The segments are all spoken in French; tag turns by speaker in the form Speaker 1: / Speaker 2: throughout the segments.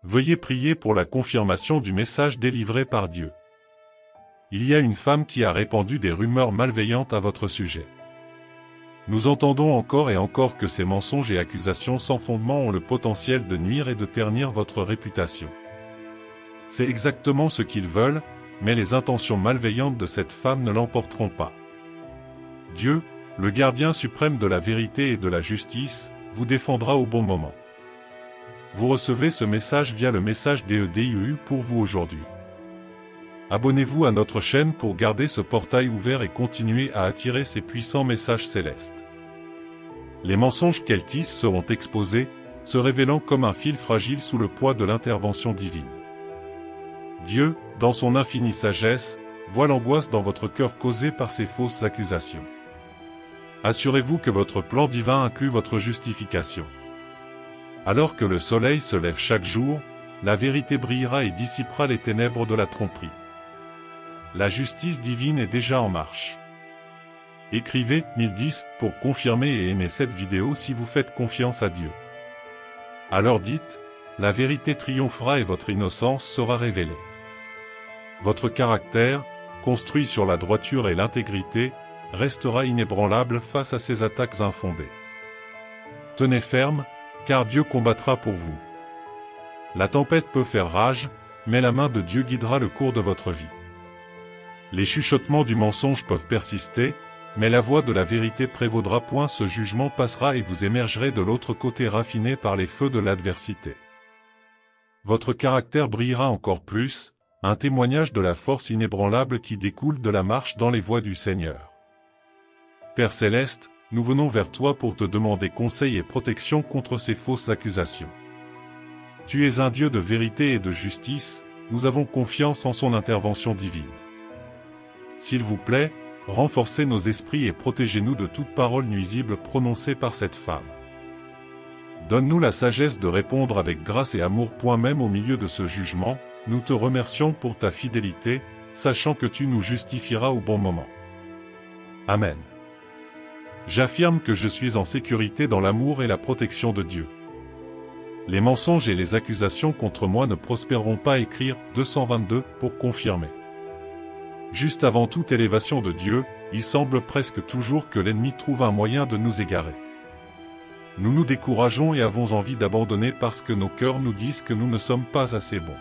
Speaker 1: Veuillez prier pour la confirmation du message délivré par Dieu. Il y a une femme qui a répandu des rumeurs malveillantes à votre sujet. Nous entendons encore et encore que ces mensonges et accusations sans fondement ont le potentiel de nuire et de ternir votre réputation. C'est exactement ce qu'ils veulent, mais les intentions malveillantes de cette femme ne l'emporteront pas. Dieu, le gardien suprême de la vérité et de la justice, vous défendra au bon moment. Vous recevez ce message via le message DEDIEU pour vous aujourd'hui. Abonnez-vous à notre chaîne pour garder ce portail ouvert et continuer à attirer ces puissants messages célestes. Les mensonges qu'elle tisse seront exposés, se révélant comme un fil fragile sous le poids de l'intervention divine. Dieu, dans son infinie sagesse, voit l'angoisse dans votre cœur causée par ces fausses accusations. Assurez-vous que votre plan divin inclut votre justification. Alors que le soleil se lève chaque jour, la vérité brillera et dissipera les ténèbres de la tromperie. La justice divine est déjà en marche. Écrivez 1010 pour confirmer et aimer cette vidéo si vous faites confiance à Dieu. Alors dites, la vérité triomphera et votre innocence sera révélée. Votre caractère, construit sur la droiture et l'intégrité, restera inébranlable face à ces attaques infondées. Tenez ferme, car Dieu combattra pour vous. La tempête peut faire rage, mais la main de Dieu guidera le cours de votre vie. Les chuchotements du mensonge peuvent persister, mais la voix de la vérité prévaudra. Ce jugement passera et vous émergerez de l'autre côté raffiné par les feux de l'adversité. Votre caractère brillera encore plus, un témoignage de la force inébranlable qui découle de la marche dans les voies du Seigneur. Père Céleste, nous venons vers toi pour te demander conseil et protection contre ces fausses accusations. Tu es un Dieu de vérité et de justice, nous avons confiance en son intervention divine. S'il vous plaît, renforcez nos esprits et protégez-nous de toute parole nuisible prononcée par cette femme. Donne-nous la sagesse de répondre avec grâce et amour. Même au milieu de ce jugement, nous te remercions pour ta fidélité, sachant que tu nous justifieras au bon moment. Amen. J'affirme que je suis en sécurité dans l'amour et la protection de Dieu. Les mensonges et les accusations contre moi ne prospéreront pas. Écrire 222 pour confirmer. Juste avant toute élévation de Dieu, il semble presque toujours que l'ennemi trouve un moyen de nous égarer. Nous nous décourageons et avons envie d'abandonner parce que nos cœurs nous disent que nous ne sommes pas assez bons.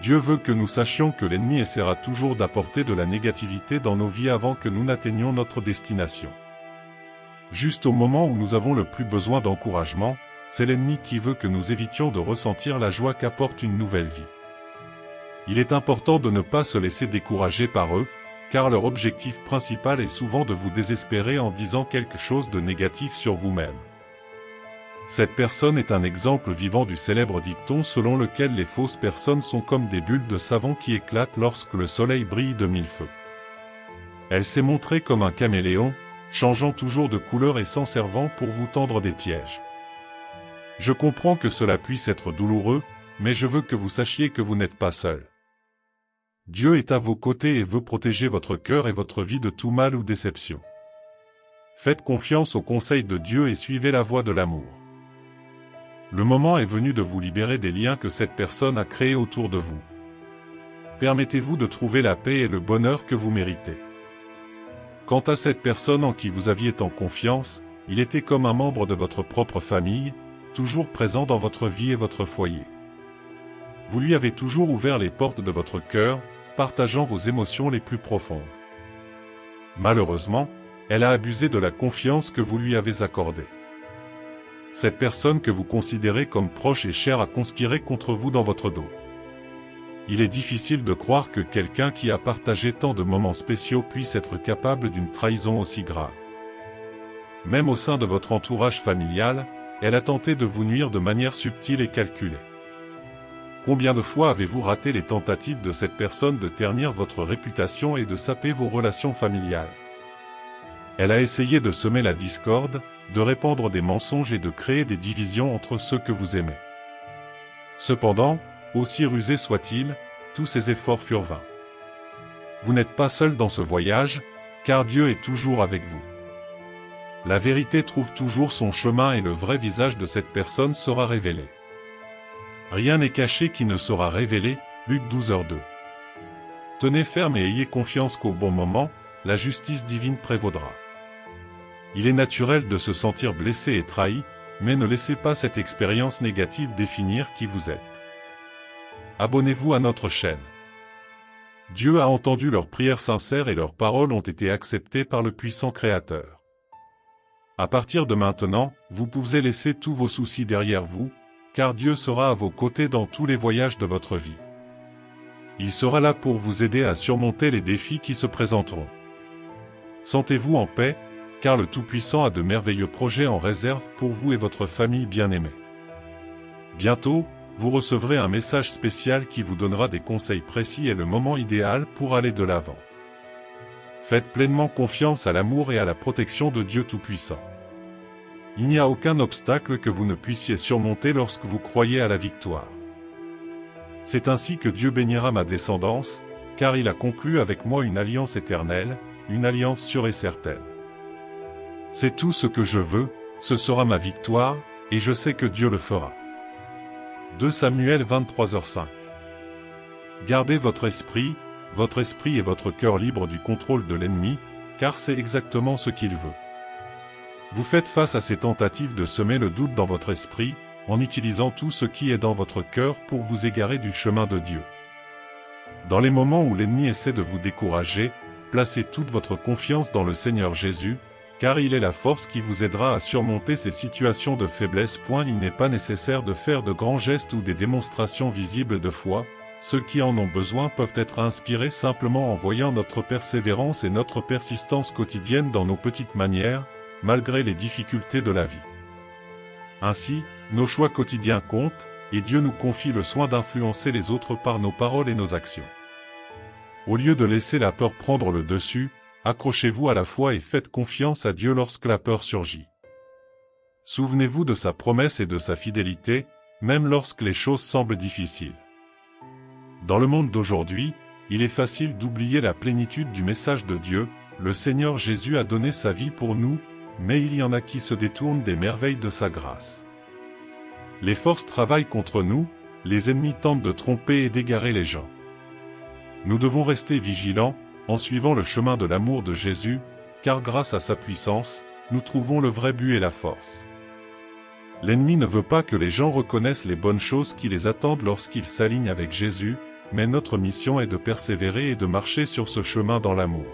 Speaker 1: Dieu veut que nous sachions que l'ennemi essaiera toujours d'apporter de la négativité dans nos vies avant que nous n'atteignions notre destination. Juste au moment où nous avons le plus besoin d'encouragement, c'est l'ennemi qui veut que nous évitions de ressentir la joie qu'apporte une nouvelle vie. Il est important de ne pas se laisser décourager par eux, car leur objectif principal est souvent de vous désespérer en disant quelque chose de négatif sur vous-même. Cette personne est un exemple vivant du célèbre dicton selon lequel les fausses personnes sont comme des bulles de savon qui éclatent lorsque le soleil brille de mille feux. Elle s'est montrée comme un caméléon, changeant toujours de couleur et s'en servant pour vous tendre des pièges. Je comprends que cela puisse être douloureux, mais je veux que vous sachiez que vous n'êtes pas seul. Dieu est à vos côtés et veut protéger votre cœur et votre vie de tout mal ou déception. Faites confiance aux conseils de Dieu et suivez la voie de l'amour. Le moment est venu de vous libérer des liens que cette personne a créés autour de vous. Permettez-vous de trouver la paix et le bonheur que vous méritez. Quant à cette personne en qui vous aviez tant confiance, il était comme un membre de votre propre famille, toujours présent dans votre vie et votre foyer. Vous lui avez toujours ouvert les portes de votre cœur, partageant vos émotions les plus profondes. Malheureusement, elle a abusé de la confiance que vous lui avez accordée. Cette personne que vous considérez comme proche et chère a conspiré contre vous dans votre dos. Il est difficile de croire que quelqu'un qui a partagé tant de moments spéciaux puisse être capable d'une trahison aussi grave. Même au sein de votre entourage familial, elle a tenté de vous nuire de manière subtile et calculée. Combien de fois avez-vous raté les tentatives de cette personne de ternir votre réputation et de saper vos relations familiales? Elle a essayé de semer la discorde, de répandre des mensonges et de créer des divisions entre ceux que vous aimez. Cependant, aussi rusés soient-ils, tous ces efforts furent vains. Vous n'êtes pas seul dans ce voyage, car Dieu est toujours avec vous. La vérité trouve toujours son chemin et le vrai visage de cette personne sera révélé. Rien n'est caché qui ne sera révélé, Luc 12h2. Tenez ferme et ayez confiance qu'au bon moment, la justice divine prévaudra. Il est naturel de se sentir blessé et trahi, mais ne laissez pas cette expérience négative définir qui vous êtes. Abonnez-vous à notre chaîne. Dieu a entendu leurs prières sincères et leurs paroles ont été acceptées par le puissant Créateur. À partir de maintenant, vous pouvez laisser tous vos soucis derrière vous, car Dieu sera à vos côtés dans tous les voyages de votre vie. Il sera là pour vous aider à surmonter les défis qui se présenteront. Sentez-vous en paix, car le Tout-Puissant a de merveilleux projets en réserve pour vous et votre famille bien-aimée. Bientôt, vous recevrez un message spécial qui vous donnera des conseils précis et le moment idéal pour aller de l'avant. Faites pleinement confiance à l'amour et à la protection de Dieu Tout-Puissant. Il n'y a aucun obstacle que vous ne puissiez surmonter lorsque vous croyez à la victoire. C'est ainsi que Dieu bénira ma descendance, car il a conclu avec moi une alliance éternelle, une alliance sûre et certaine. C'est tout ce que je veux, ce sera ma victoire, et je sais que Dieu le fera. 2 Samuel 23h05. Gardez votre esprit et votre cœur libre du contrôle de l'ennemi, car c'est exactement ce qu'il veut. Vous faites face à ces tentatives de semer le doute dans votre esprit, en utilisant tout ce qui est dans votre cœur pour vous égarer du chemin de Dieu. Dans les moments où l'ennemi essaie de vous décourager, placez toute votre confiance dans le Seigneur Jésus, car il est la force qui vous aidera à surmonter ces situations de faiblesse. Il n'est pas nécessaire de faire de grands gestes ou des démonstrations visibles de foi, ceux qui en ont besoin peuvent être inspirés simplement en voyant notre persévérance et notre persistance quotidienne dans nos petites manières, malgré les difficultés de la vie. Ainsi, nos choix quotidiens comptent, et Dieu nous confie le soin d'influencer les autres par nos paroles et nos actions. Au lieu de laisser la peur prendre le dessus, accrochez-vous à la foi et faites confiance à Dieu lorsque la peur surgit. Souvenez-vous de sa promesse et de sa fidélité, même lorsque les choses semblent difficiles. Dans le monde d'aujourd'hui, il est facile d'oublier la plénitude du message de Dieu. Le Seigneur Jésus a donné sa vie pour nous, mais il y en a qui se détournent des merveilles de sa grâce. Les forces travaillent contre nous, les ennemis tentent de tromper et d'égarer les gens. Nous devons rester vigilants, en suivant le chemin de l'amour de Jésus, car grâce à sa puissance, nous trouvons le vrai but et la force. L'ennemi ne veut pas que les gens reconnaissent les bonnes choses qui les attendent lorsqu'ils s'alignent avec Jésus, mais notre mission est de persévérer et de marcher sur ce chemin dans l'amour.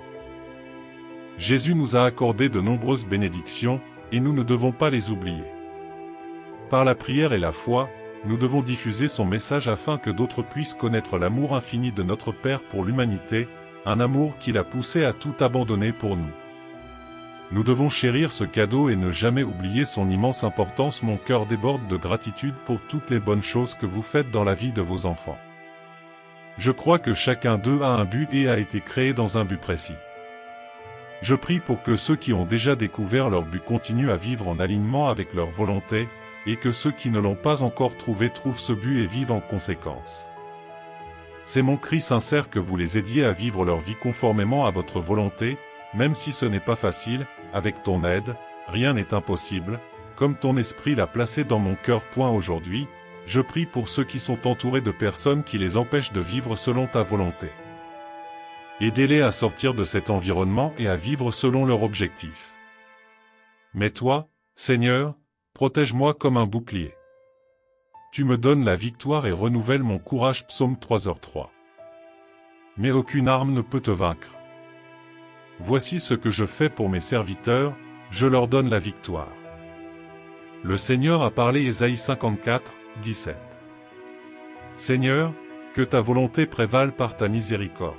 Speaker 1: Jésus nous a accordé de nombreuses bénédictions, et nous ne devons pas les oublier. Par la prière et la foi, nous devons diffuser son message afin que d'autres puissent connaître l'amour infini de notre Père pour l'humanité, un amour qui l'a poussé à tout abandonner pour nous. Nous devons chérir ce cadeau et ne jamais oublier son immense importance. Mon cœur déborde de gratitude pour toutes les bonnes choses que vous faites dans la vie de vos enfants. Je crois que chacun d'eux a un but et a été créé dans un but précis. Je prie pour que ceux qui ont déjà découvert leur but continuent à vivre en alignement avec leur volonté, et que ceux qui ne l'ont pas encore trouvé trouvent ce but et vivent en conséquence. C'est mon cri sincère que vous les aidiez à vivre leur vie conformément à votre volonté, même si ce n'est pas facile, avec ton aide, rien n'est impossible, comme ton esprit l'a placé dans mon cœur. Aujourd'hui, je prie pour ceux qui sont entourés de personnes qui les empêchent de vivre selon ta volonté. Aidez-les à sortir de cet environnement et à vivre selon leur objectif. Mais toi, Seigneur, protège-moi comme un bouclier. Tu me donnes la victoire et renouvelles mon courage. Psaume 3h3. Mais aucune arme ne peut te vaincre. Voici ce que je fais pour mes serviteurs, je leur donne la victoire. Le Seigneur a parlé. Ésaïe 54, 17. Seigneur, que ta volonté prévale par ta miséricorde.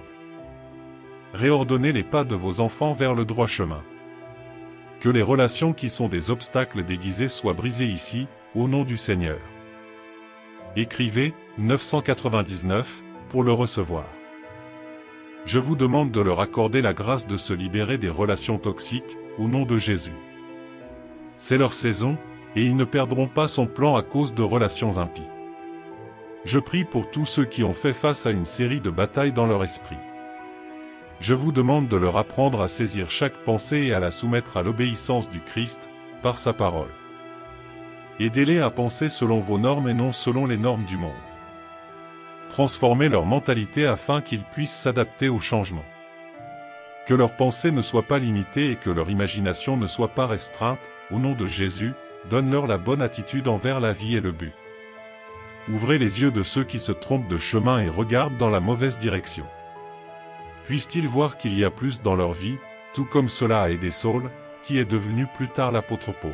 Speaker 1: Réordonnez les pas de vos enfants vers le droit chemin. Que les relations qui sont des obstacles déguisés soient brisées ici, au nom du Seigneur. Écrivez, 999, pour le recevoir. Je vous demande de leur accorder la grâce de se libérer des relations toxiques, au nom de Jésus. C'est leur saison, et ils ne perdront pas son plan à cause de relations impies. Je prie pour tous ceux qui ont fait face à une série de batailles dans leur esprit. Je vous demande de leur apprendre à saisir chaque pensée et à la soumettre à l'obéissance du Christ, par sa parole. Aidez-les à penser selon vos normes et non selon les normes du monde. Transformez leur mentalité afin qu'ils puissent s'adapter au changement. Que leurs pensées ne soient pas limitées et que leur imagination ne soit pas restreinte, au nom de Jésus, donne-leur la bonne attitude envers la vie et le but. Ouvrez les yeux de ceux qui se trompent de chemin et regardent dans la mauvaise direction. Puissent-ils voir qu'il y a plus dans leur vie, tout comme cela a aidé Saul, qui est devenu plus tard l'apôtre Paul.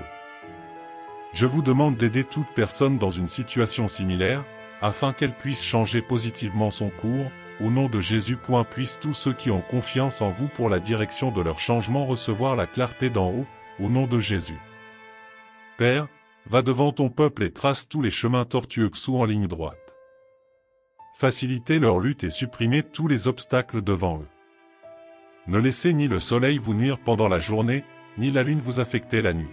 Speaker 1: Je vous demande d'aider toute personne dans une situation similaire, afin qu'elle puisse changer positivement son cours, au nom de Jésus. Puissent tous ceux qui ont confiance en vous pour la direction de leur changement recevoir la clarté d'en haut, au nom de Jésus. Père, va devant ton peuple et trace tous les chemins tortueux en ligne droite. Facilitez leur lutte et supprimez tous les obstacles devant eux. Ne laissez ni le soleil vous nuire pendant la journée, ni la lune vous affecter la nuit.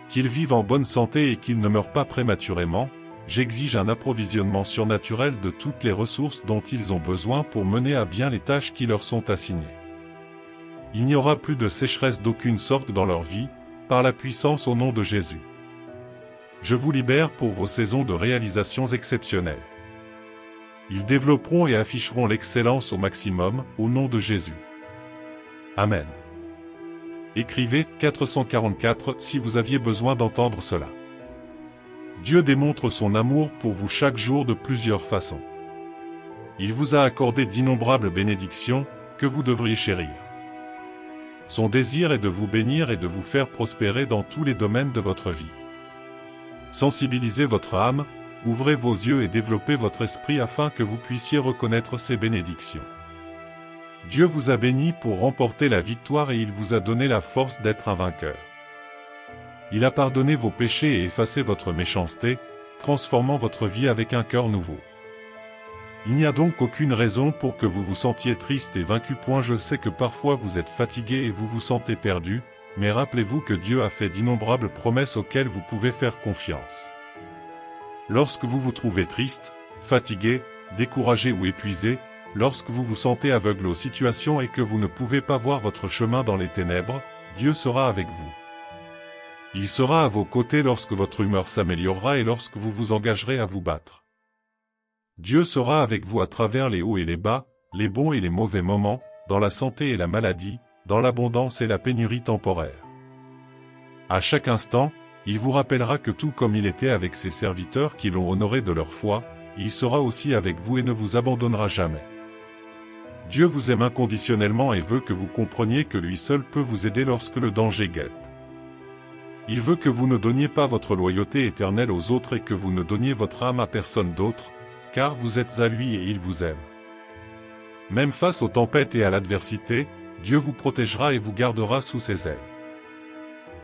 Speaker 1: Qu'ils vivent en bonne santé et qu'ils ne meurent pas prématurément, j'exige un approvisionnement surnaturel de toutes les ressources dont ils ont besoin pour mener à bien les tâches qui leur sont assignées. Il n'y aura plus de sécheresse d'aucune sorte dans leur vie, par la puissance au nom de Jésus. Je vous libère pour vos saisons de réalisations exceptionnelles. Ils développeront et afficheront l'excellence au maximum, au nom de Jésus. Amen. Écrivez 444 si vous aviez besoin d'entendre cela. Dieu démontre son amour pour vous chaque jour de plusieurs façons. Il vous a accordé d'innombrables bénédictions, que vous devriez chérir. Son désir est de vous bénir et de vous faire prospérer dans tous les domaines de votre vie. Sensibilisez votre âme, ouvrez vos yeux et développez votre esprit afin que vous puissiez reconnaître ces bénédictions. Dieu vous a béni pour remporter la victoire et il vous a donné la force d'être un vainqueur. Il a pardonné vos péchés et effacé votre méchanceté, transformant votre vie avec un cœur nouveau. Il n'y a donc aucune raison pour que vous vous sentiez triste et vaincu. Je sais que parfois vous êtes fatigué et vous vous sentez perdu, mais rappelez-vous que Dieu a fait d'innombrables promesses auxquelles vous pouvez faire confiance. Lorsque vous vous trouvez triste, fatigué, découragé ou épuisé, lorsque vous vous sentez aveugle aux situations et que vous ne pouvez pas voir votre chemin dans les ténèbres, Dieu sera avec vous. Il sera à vos côtés lorsque votre humeur s'améliorera et lorsque vous vous engagerez à vous battre. Dieu sera avec vous à travers les hauts et les bas, les bons et les mauvais moments, dans la santé et la maladie, dans l'abondance et la pénurie temporaire. À chaque instant, il vous rappellera que tout comme il était avec ses serviteurs qui l'ont honoré de leur foi, il sera aussi avec vous et ne vous abandonnera jamais. Dieu vous aime inconditionnellement et veut que vous compreniez que lui seul peut vous aider lorsque le danger guette. Il veut que vous ne donniez pas votre loyauté éternelle aux autres et que vous ne donniez votre âme à personne d'autre, car vous êtes à lui et il vous aime. Même face aux tempêtes et à l'adversité, Dieu vous protégera et vous gardera sous ses ailes.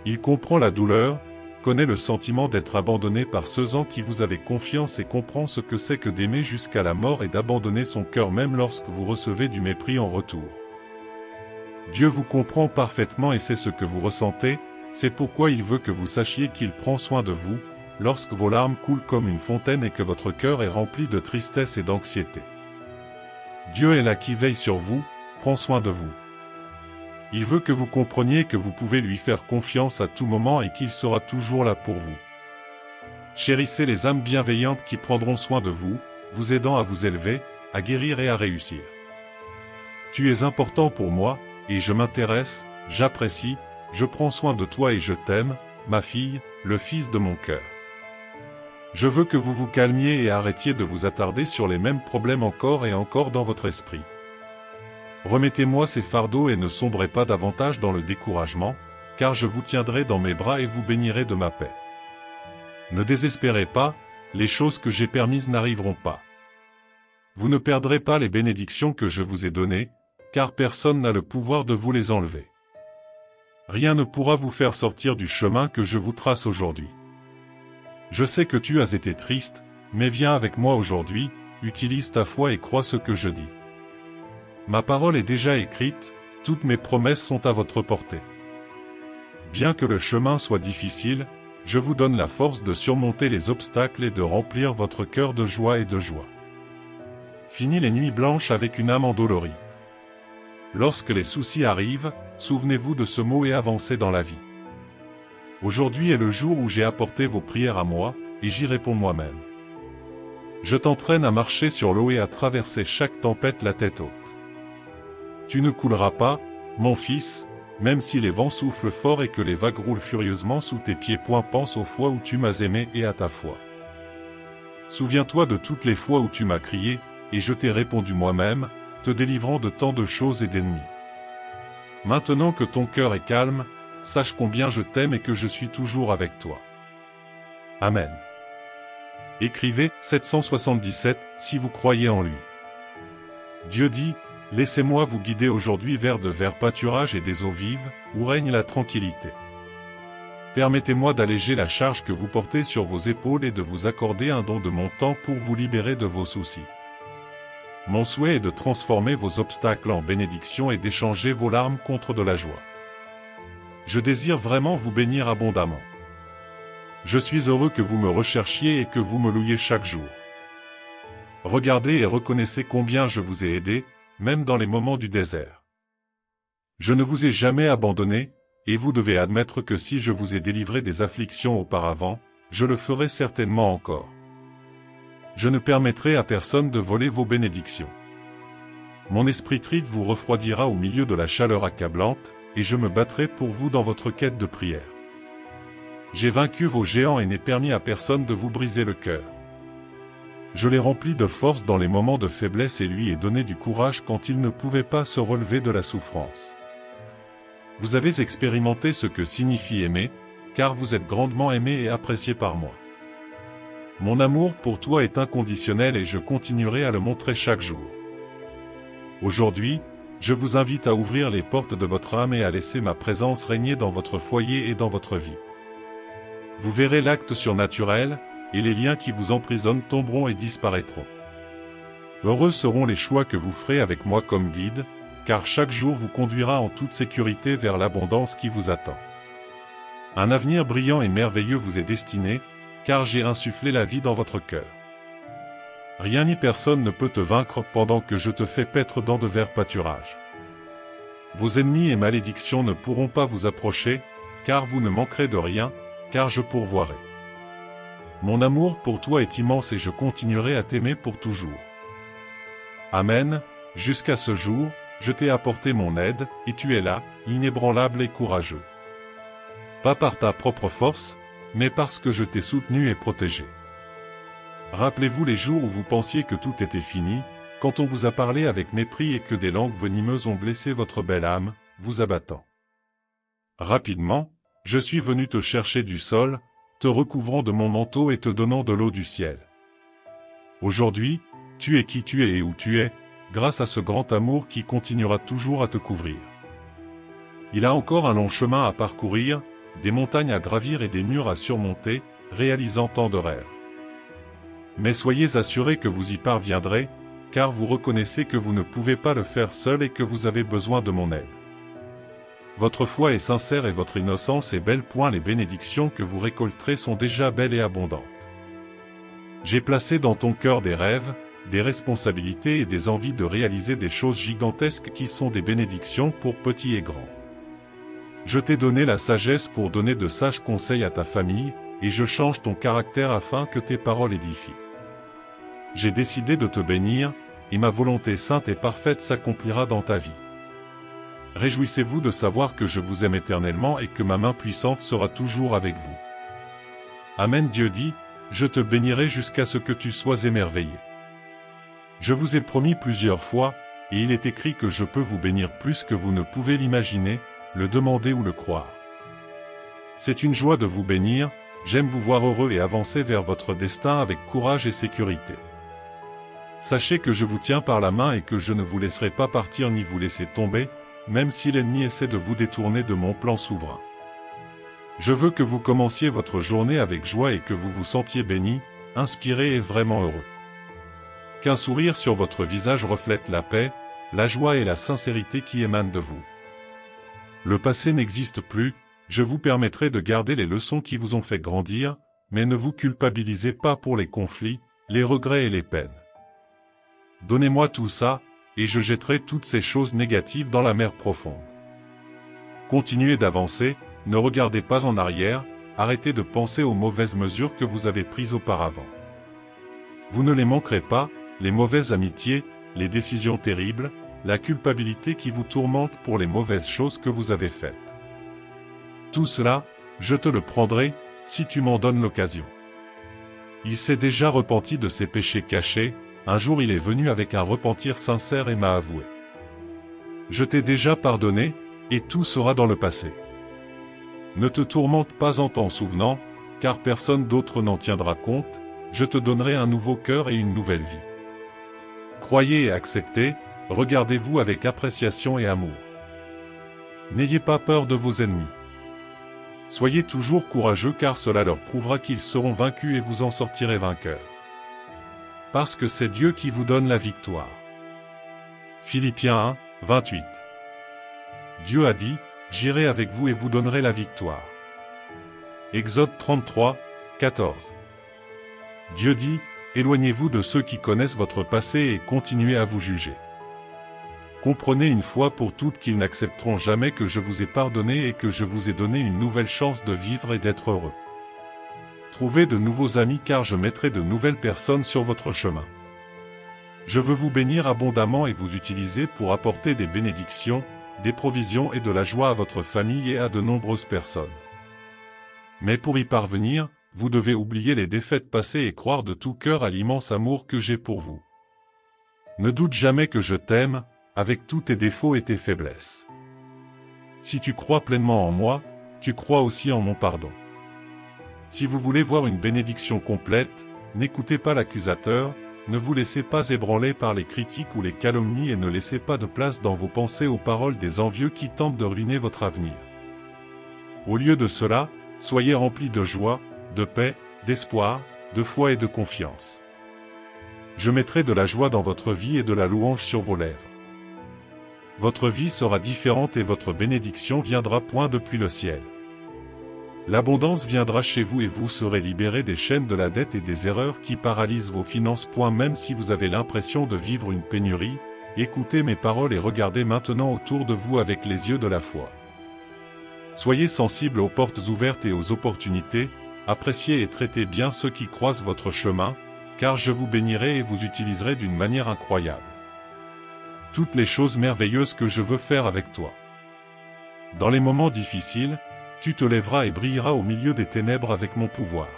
Speaker 1: Il comprend la douleur, connaît le sentiment d'être abandonné par ceux en qui vous avez confiance et comprend ce que c'est que d'aimer jusqu'à la mort et d'abandonner son cœur même lorsque vous recevez du mépris en retour. Dieu vous comprend parfaitement et sait ce que vous ressentez, c'est pourquoi il veut que vous sachiez qu'il prend soin de vous, lorsque vos larmes coulent comme une fontaine et que votre cœur est rempli de tristesse et d'anxiété. Dieu est là qui veille sur vous, prend soin de vous. Il veut que vous compreniez que vous pouvez lui faire confiance à tout moment et qu'il sera toujours là pour vous. Chérissez les âmes bienveillantes qui prendront soin de vous, vous aidant à vous élever, à guérir et à réussir. Tu es important pour moi, et je m'intéresse, j'apprécie, je prends soin de toi et je t'aime, ma fille, le fils de mon cœur. Je veux que vous vous calmiez et arrêtiez de vous attarder sur les mêmes problèmes encore et encore dans votre esprit. Remettez-moi ces fardeaux et ne sombrez pas davantage dans le découragement, car je vous tiendrai dans mes bras et vous bénirai de ma paix. Ne désespérez pas, les choses que j'ai permises n'arriveront pas. Vous ne perdrez pas les bénédictions que je vous ai données, car personne n'a le pouvoir de vous les enlever. Rien ne pourra vous faire sortir du chemin que je vous trace aujourd'hui. Je sais que tu as été triste, mais viens avec moi aujourd'hui, utilise ta foi et crois ce que je dis. Ma parole est déjà écrite, toutes mes promesses sont à votre portée. Bien que le chemin soit difficile, je vous donne la force de surmonter les obstacles et de remplir votre cœur de joie et de joie. Fini les nuits blanches avec une âme endolorie. Lorsque les soucis arrivent, souvenez-vous de ce mot et avancez dans la vie. Aujourd'hui est le jour où j'ai apporté vos prières à moi, et j'y réponds moi-même. Je t'entraîne à marcher sur l'eau et à traverser chaque tempête la tête haute. Tu ne couleras pas, mon fils, même si les vents soufflent fort et que les vagues roulent furieusement sous tes pieds. Pense aux fois où tu m'as aimé et à ta foi. Souviens-toi de toutes les fois où tu m'as crié, et je t'ai répondu moi-même, te délivrant de tant de choses et d'ennemis. Maintenant que ton cœur est calme, sache combien je t'aime et que je suis toujours avec toi. Amen. Écrivez 777 si vous croyez en lui. Dieu dit, laissez-moi vous guider aujourd'hui vers de verts pâturages et des eaux vives, où règne la tranquillité. Permettez-moi d'alléger la charge que vous portez sur vos épaules et de vous accorder un don de mon temps pour vous libérer de vos soucis. Mon souhait est de transformer vos obstacles en bénédictions et d'échanger vos larmes contre de la joie. Je désire vraiment vous bénir abondamment. Je suis heureux que vous me recherchiez et que vous me louiez chaque jour. Regardez et reconnaissez combien je vous ai aidé, même dans les moments du désert. Je ne vous ai jamais abandonné, et vous devez admettre que si je vous ai délivré des afflictions auparavant, je le ferai certainement encore. Je ne permettrai à personne de voler vos bénédictions. Mon esprit triste vous refroidira au milieu de la chaleur accablante, et je me battrai pour vous dans votre quête de prière. J'ai vaincu vos géants et n'ai permis à personne de vous briser le cœur. Je l'ai rempli de force dans les moments de faiblesse et lui ai donné du courage quand il ne pouvait pas se relever de la souffrance. Vous avez expérimenté ce que signifie aimer, car vous êtes grandement aimé et apprécié par moi. Mon amour pour toi est inconditionnel et je continuerai à le montrer chaque jour. Aujourd'hui, je vous invite à ouvrir les portes de votre âme et à laisser ma présence régner dans votre foyer et dans votre vie. Vous verrez l'acte surnaturel, et les liens qui vous emprisonnent tomberont et disparaîtront. Heureux seront les choix que vous ferez avec moi comme guide, car chaque jour vous conduira en toute sécurité vers l'abondance qui vous attend. Un avenir brillant et merveilleux vous est destiné, car j'ai insufflé la vie dans votre cœur. Rien ni personne ne peut te vaincre pendant que je te fais paître dans de verts pâturages. Vos ennemis et malédictions ne pourront pas vous approcher, car vous ne manquerez de rien, car je pourvoirai. Mon amour pour toi est immense et je continuerai à t'aimer pour toujours. Amen, jusqu'à ce jour, je t'ai apporté mon aide, et tu es là, inébranlable et courageux. Pas par ta propre force, mais parce que je t'ai soutenu et protégé. Rappelez-vous les jours où vous pensiez que tout était fini, quand on vous a parlé avec mépris et que des langues venimeuses ont blessé votre belle âme, vous abattant. Rapidement, je suis venu te chercher du sol, te recouvrant de mon manteau et te donnant de l'eau du ciel. Aujourd'hui, tu es qui tu es et où tu es, grâce à ce grand amour qui continuera toujours à te couvrir. Il a encore un long chemin à parcourir, des montagnes à gravir et des murs à surmonter, réalisant tant de rêves. Mais soyez assurés que vous y parviendrez, car vous reconnaissez que vous ne pouvez pas le faire seul et que vous avez besoin de mon aide. Votre foi est sincère et votre innocence est belle. Les bénédictions que vous récolterez sont déjà belles et abondantes. J'ai placé dans ton cœur des rêves, des responsabilités et des envies de réaliser des choses gigantesques qui sont des bénédictions pour petits et grands. Je t'ai donné la sagesse pour donner de sages conseils à ta famille, et je change ton caractère afin que tes paroles édifient. J'ai décidé de te bénir, et ma volonté sainte et parfaite s'accomplira dans ta vie. Réjouissez-vous de savoir que je vous aime éternellement et que ma main puissante sera toujours avec vous. Amen. Dieu dit, je te bénirai jusqu'à ce que tu sois émerveillé. Je vous ai promis plusieurs fois, et il est écrit que je peux vous bénir plus que vous ne pouvez l'imaginer, le demander ou le croire. C'est une joie de vous bénir, j'aime vous voir heureux et avancer vers votre destin avec courage et sécurité. Sachez que je vous tiens par la main et que je ne vous laisserai pas partir ni vous laisser tomber, même si l'ennemi essaie de vous détourner de mon plan souverain. Je veux que vous commenciez votre journée avec joie et que vous vous sentiez béni, inspiré et vraiment heureux. Qu'un sourire sur votre visage reflète la paix, la joie et la sincérité qui émanent de vous. Le passé n'existe plus, je vous permettrai de garder les leçons qui vous ont fait grandir, mais ne vous culpabilisez pas pour les conflits, les regrets et les peines. Donnez-moi tout ça, et je jetterai toutes ces choses négatives dans la mer profonde. Continuez d'avancer, ne regardez pas en arrière, arrêtez de penser aux mauvaises mesures que vous avez prises auparavant. Vous ne les manquerez pas, les mauvaises amitiés, les décisions terribles, la culpabilité qui vous tourmente pour les mauvaises choses que vous avez faites. Tout cela, je te le prendrai, si tu m'en donnes l'occasion. Il s'est déjà repenti de ses péchés cachés, un jour il est venu avec un repentir sincère et m'a avoué. Je t'ai déjà pardonné, et tout sera dans le passé. Ne te tourmente pas en t'en souvenant, car personne d'autre n'en tiendra compte, je te donnerai un nouveau cœur et une nouvelle vie. Croyez et acceptez, regardez-vous avec appréciation et amour. N'ayez pas peur de vos ennemis. Soyez toujours courageux car cela leur prouvera qu'ils seront vaincus et vous en sortirez vainqueurs. Parce que c'est Dieu qui vous donne la victoire. Philippiens 1, 28. Dieu a dit, j'irai avec vous et vous donnerai la victoire. Exode 33, 14. Dieu dit, éloignez-vous de ceux qui connaissent votre passé et continuez à vous juger. Comprenez une fois pour toutes qu'ils n'accepteront jamais que je vous ai pardonné et que je vous ai donné une nouvelle chance de vivre et d'être heureux. Trouvez de nouveaux amis car je mettrai de nouvelles personnes sur votre chemin. Je veux vous bénir abondamment et vous utiliser pour apporter des bénédictions, des provisions et de la joie à votre famille et à de nombreuses personnes. Mais pour y parvenir, vous devez oublier les défaites passées et croire de tout cœur à l'immense amour que j'ai pour vous. Ne doute jamais que je t'aime, avec tous tes défauts et tes faiblesses. Si tu crois pleinement en moi, tu crois aussi en mon pardon. Si vous voulez voir une bénédiction complète, n'écoutez pas l'accusateur, ne vous laissez pas ébranler par les critiques ou les calomnies et ne laissez pas de place dans vos pensées aux paroles des envieux qui tentent de ruiner votre avenir. Au lieu de cela, soyez remplis de joie, de paix, d'espoir, de foi et de confiance. Je mettrai de la joie dans votre vie et de la louange sur vos lèvres. Votre vie sera différente et votre bénédiction viendra point depuis le ciel. L'abondance viendra chez vous et vous serez libérés des chaînes de la dette et des erreurs qui paralysent vos finances. Même si vous avez l'impression de vivre une pénurie, écoutez mes paroles et regardez maintenant autour de vous avec les yeux de la foi. Soyez sensibles aux portes ouvertes et aux opportunités, appréciez et traitez bien ceux qui croisent votre chemin, car je vous bénirai et vous utiliserai d'une manière incroyable. Toutes les choses merveilleuses que je veux faire avec toi. Dans les moments difficiles, tu te lèveras et brilleras au milieu des ténèbres avec mon pouvoir.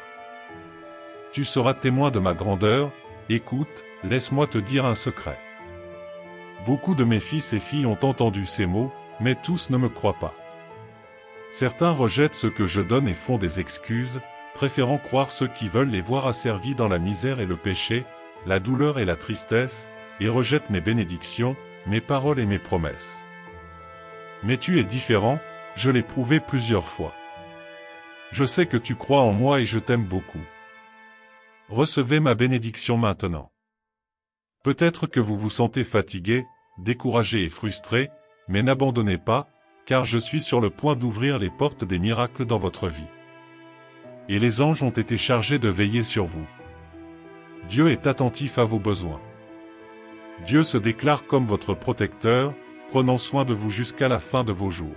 Speaker 1: Tu seras témoin de ma grandeur, écoute, laisse-moi te dire un secret. Beaucoup de mes fils et filles ont entendu ces mots, mais tous ne me croient pas. Certains rejettent ce que je donne et font des excuses, préférant croire ceux qui veulent les voir asservis dans la misère et le péché, la douleur et la tristesse, et rejettent mes bénédictions, mes paroles et mes promesses. Mais tu es différent, je l'ai prouvé plusieurs fois. Je sais que tu crois en moi et je t'aime beaucoup. Recevez ma bénédiction maintenant. Peut-être que vous vous sentez fatigué, découragé et frustré, mais n'abandonnez pas, car je suis sur le point d'ouvrir les portes des miracles dans votre vie. Et les anges ont été chargés de veiller sur vous. Dieu est attentif à vos besoins. Dieu se déclare comme votre protecteur, prenant soin de vous jusqu'à la fin de vos jours.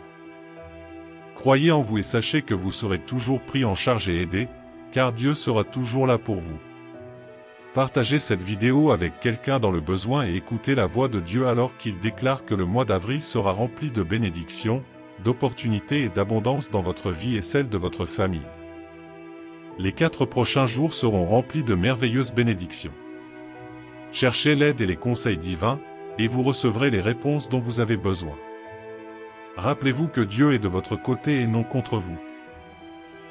Speaker 1: Croyez en vous et sachez que vous serez toujours pris en charge et aidé, car Dieu sera toujours là pour vous. Partagez cette vidéo avec quelqu'un dans le besoin et écoutez la voix de Dieu alors qu'il déclare que le mois d'avril sera rempli de bénédictions, d'opportunités et d'abondance dans votre vie et celle de votre famille. Les 4 prochains jours seront remplis de merveilleuses bénédictions. Cherchez l'aide et les conseils divins, et vous recevrez les réponses dont vous avez besoin. Rappelez-vous que Dieu est de votre côté et non contre vous.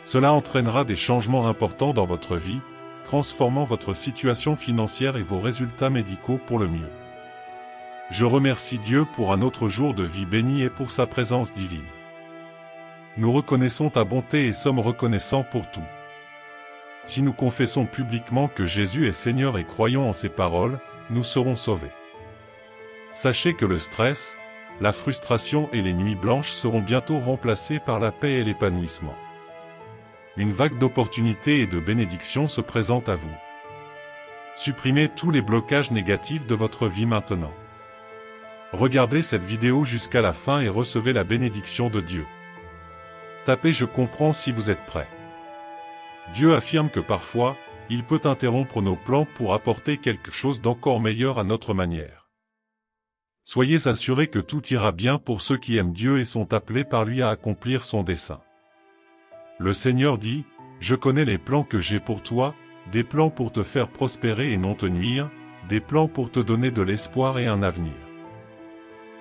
Speaker 1: Cela entraînera des changements importants dans votre vie, transformant votre situation financière et vos résultats médicaux pour le mieux. Je remercie Dieu pour un autre jour de vie béni et pour sa présence divine. Nous reconnaissons ta bonté et sommes reconnaissants pour tout. Si nous confessons publiquement que Jésus est Seigneur et croyons en ses paroles, nous serons sauvés. Sachez que le stress, la frustration et les nuits blanches seront bientôt remplacés par la paix et l'épanouissement. Une vague d'opportunités et de bénédictions se présente à vous. Supprimez tous les blocages négatifs de votre vie maintenant. Regardez cette vidéo jusqu'à la fin et recevez la bénédiction de Dieu. Tapez « Je comprends » si vous êtes prêt. Dieu affirme que parfois, il peut interrompre nos plans pour apporter quelque chose d'encore meilleur à notre manière. Soyez assurés que tout ira bien pour ceux qui aiment Dieu et sont appelés par lui à accomplir son dessein. Le Seigneur dit, « Je connais les plans que j'ai pour toi, des plans pour te faire prospérer et non te nuire, des plans pour te donner de l'espoir et un avenir. »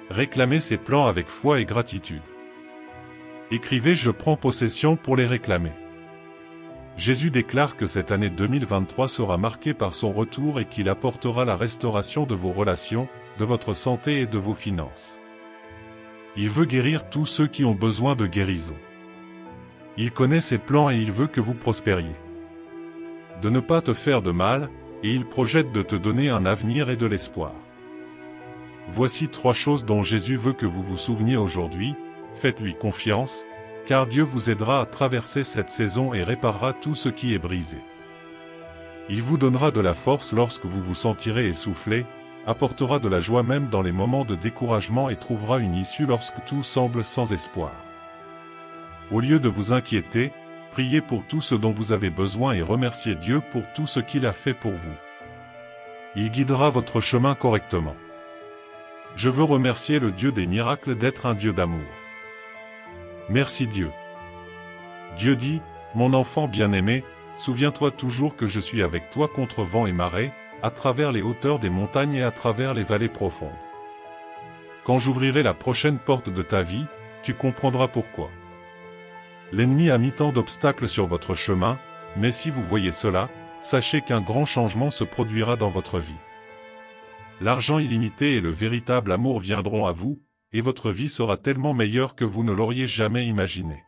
Speaker 1: Réclamez ces plans avec foi et gratitude. Écrivez « Je prends possession pour les réclamer ». Jésus déclare que cette année 2023 sera marquée par son retour et qu'il apportera la restauration de vos relations, de votre santé et de vos finances. Il veut guérir tous ceux qui ont besoin de guérison. Il connaît ses plans et il veut que vous prospériez. De ne pas te faire de mal, et il projette de te donner un avenir et de l'espoir. Voici 3 choses dont Jésus veut que vous vous souveniez aujourd'hui. Faites-lui confiance, car Dieu vous aidera à traverser cette saison et réparera tout ce qui est brisé. Il vous donnera de la force lorsque vous vous sentirez essoufflé, apportera de la joie même dans les moments de découragement et trouvera une issue lorsque tout semble sans espoir. Au lieu de vous inquiéter, priez pour tout ce dont vous avez besoin et remerciez Dieu pour tout ce qu'il a fait pour vous. Il guidera votre chemin correctement. Je veux remercier le Dieu des miracles d'être un Dieu d'amour. Merci Dieu. Dieu dit, « Mon enfant bien-aimé, souviens-toi toujours que je suis avec toi contre vent et marée, à travers les hauteurs des montagnes et à travers les vallées profondes. Quand j'ouvrirai la prochaine porte de ta vie, tu comprendras pourquoi. L'ennemi a mis tant d'obstacles sur votre chemin, mais si vous voyez cela, sachez qu'un grand changement se produira dans votre vie. L'argent illimité et le véritable amour viendront à vous, et votre vie sera tellement meilleure que vous ne l'auriez jamais imaginé.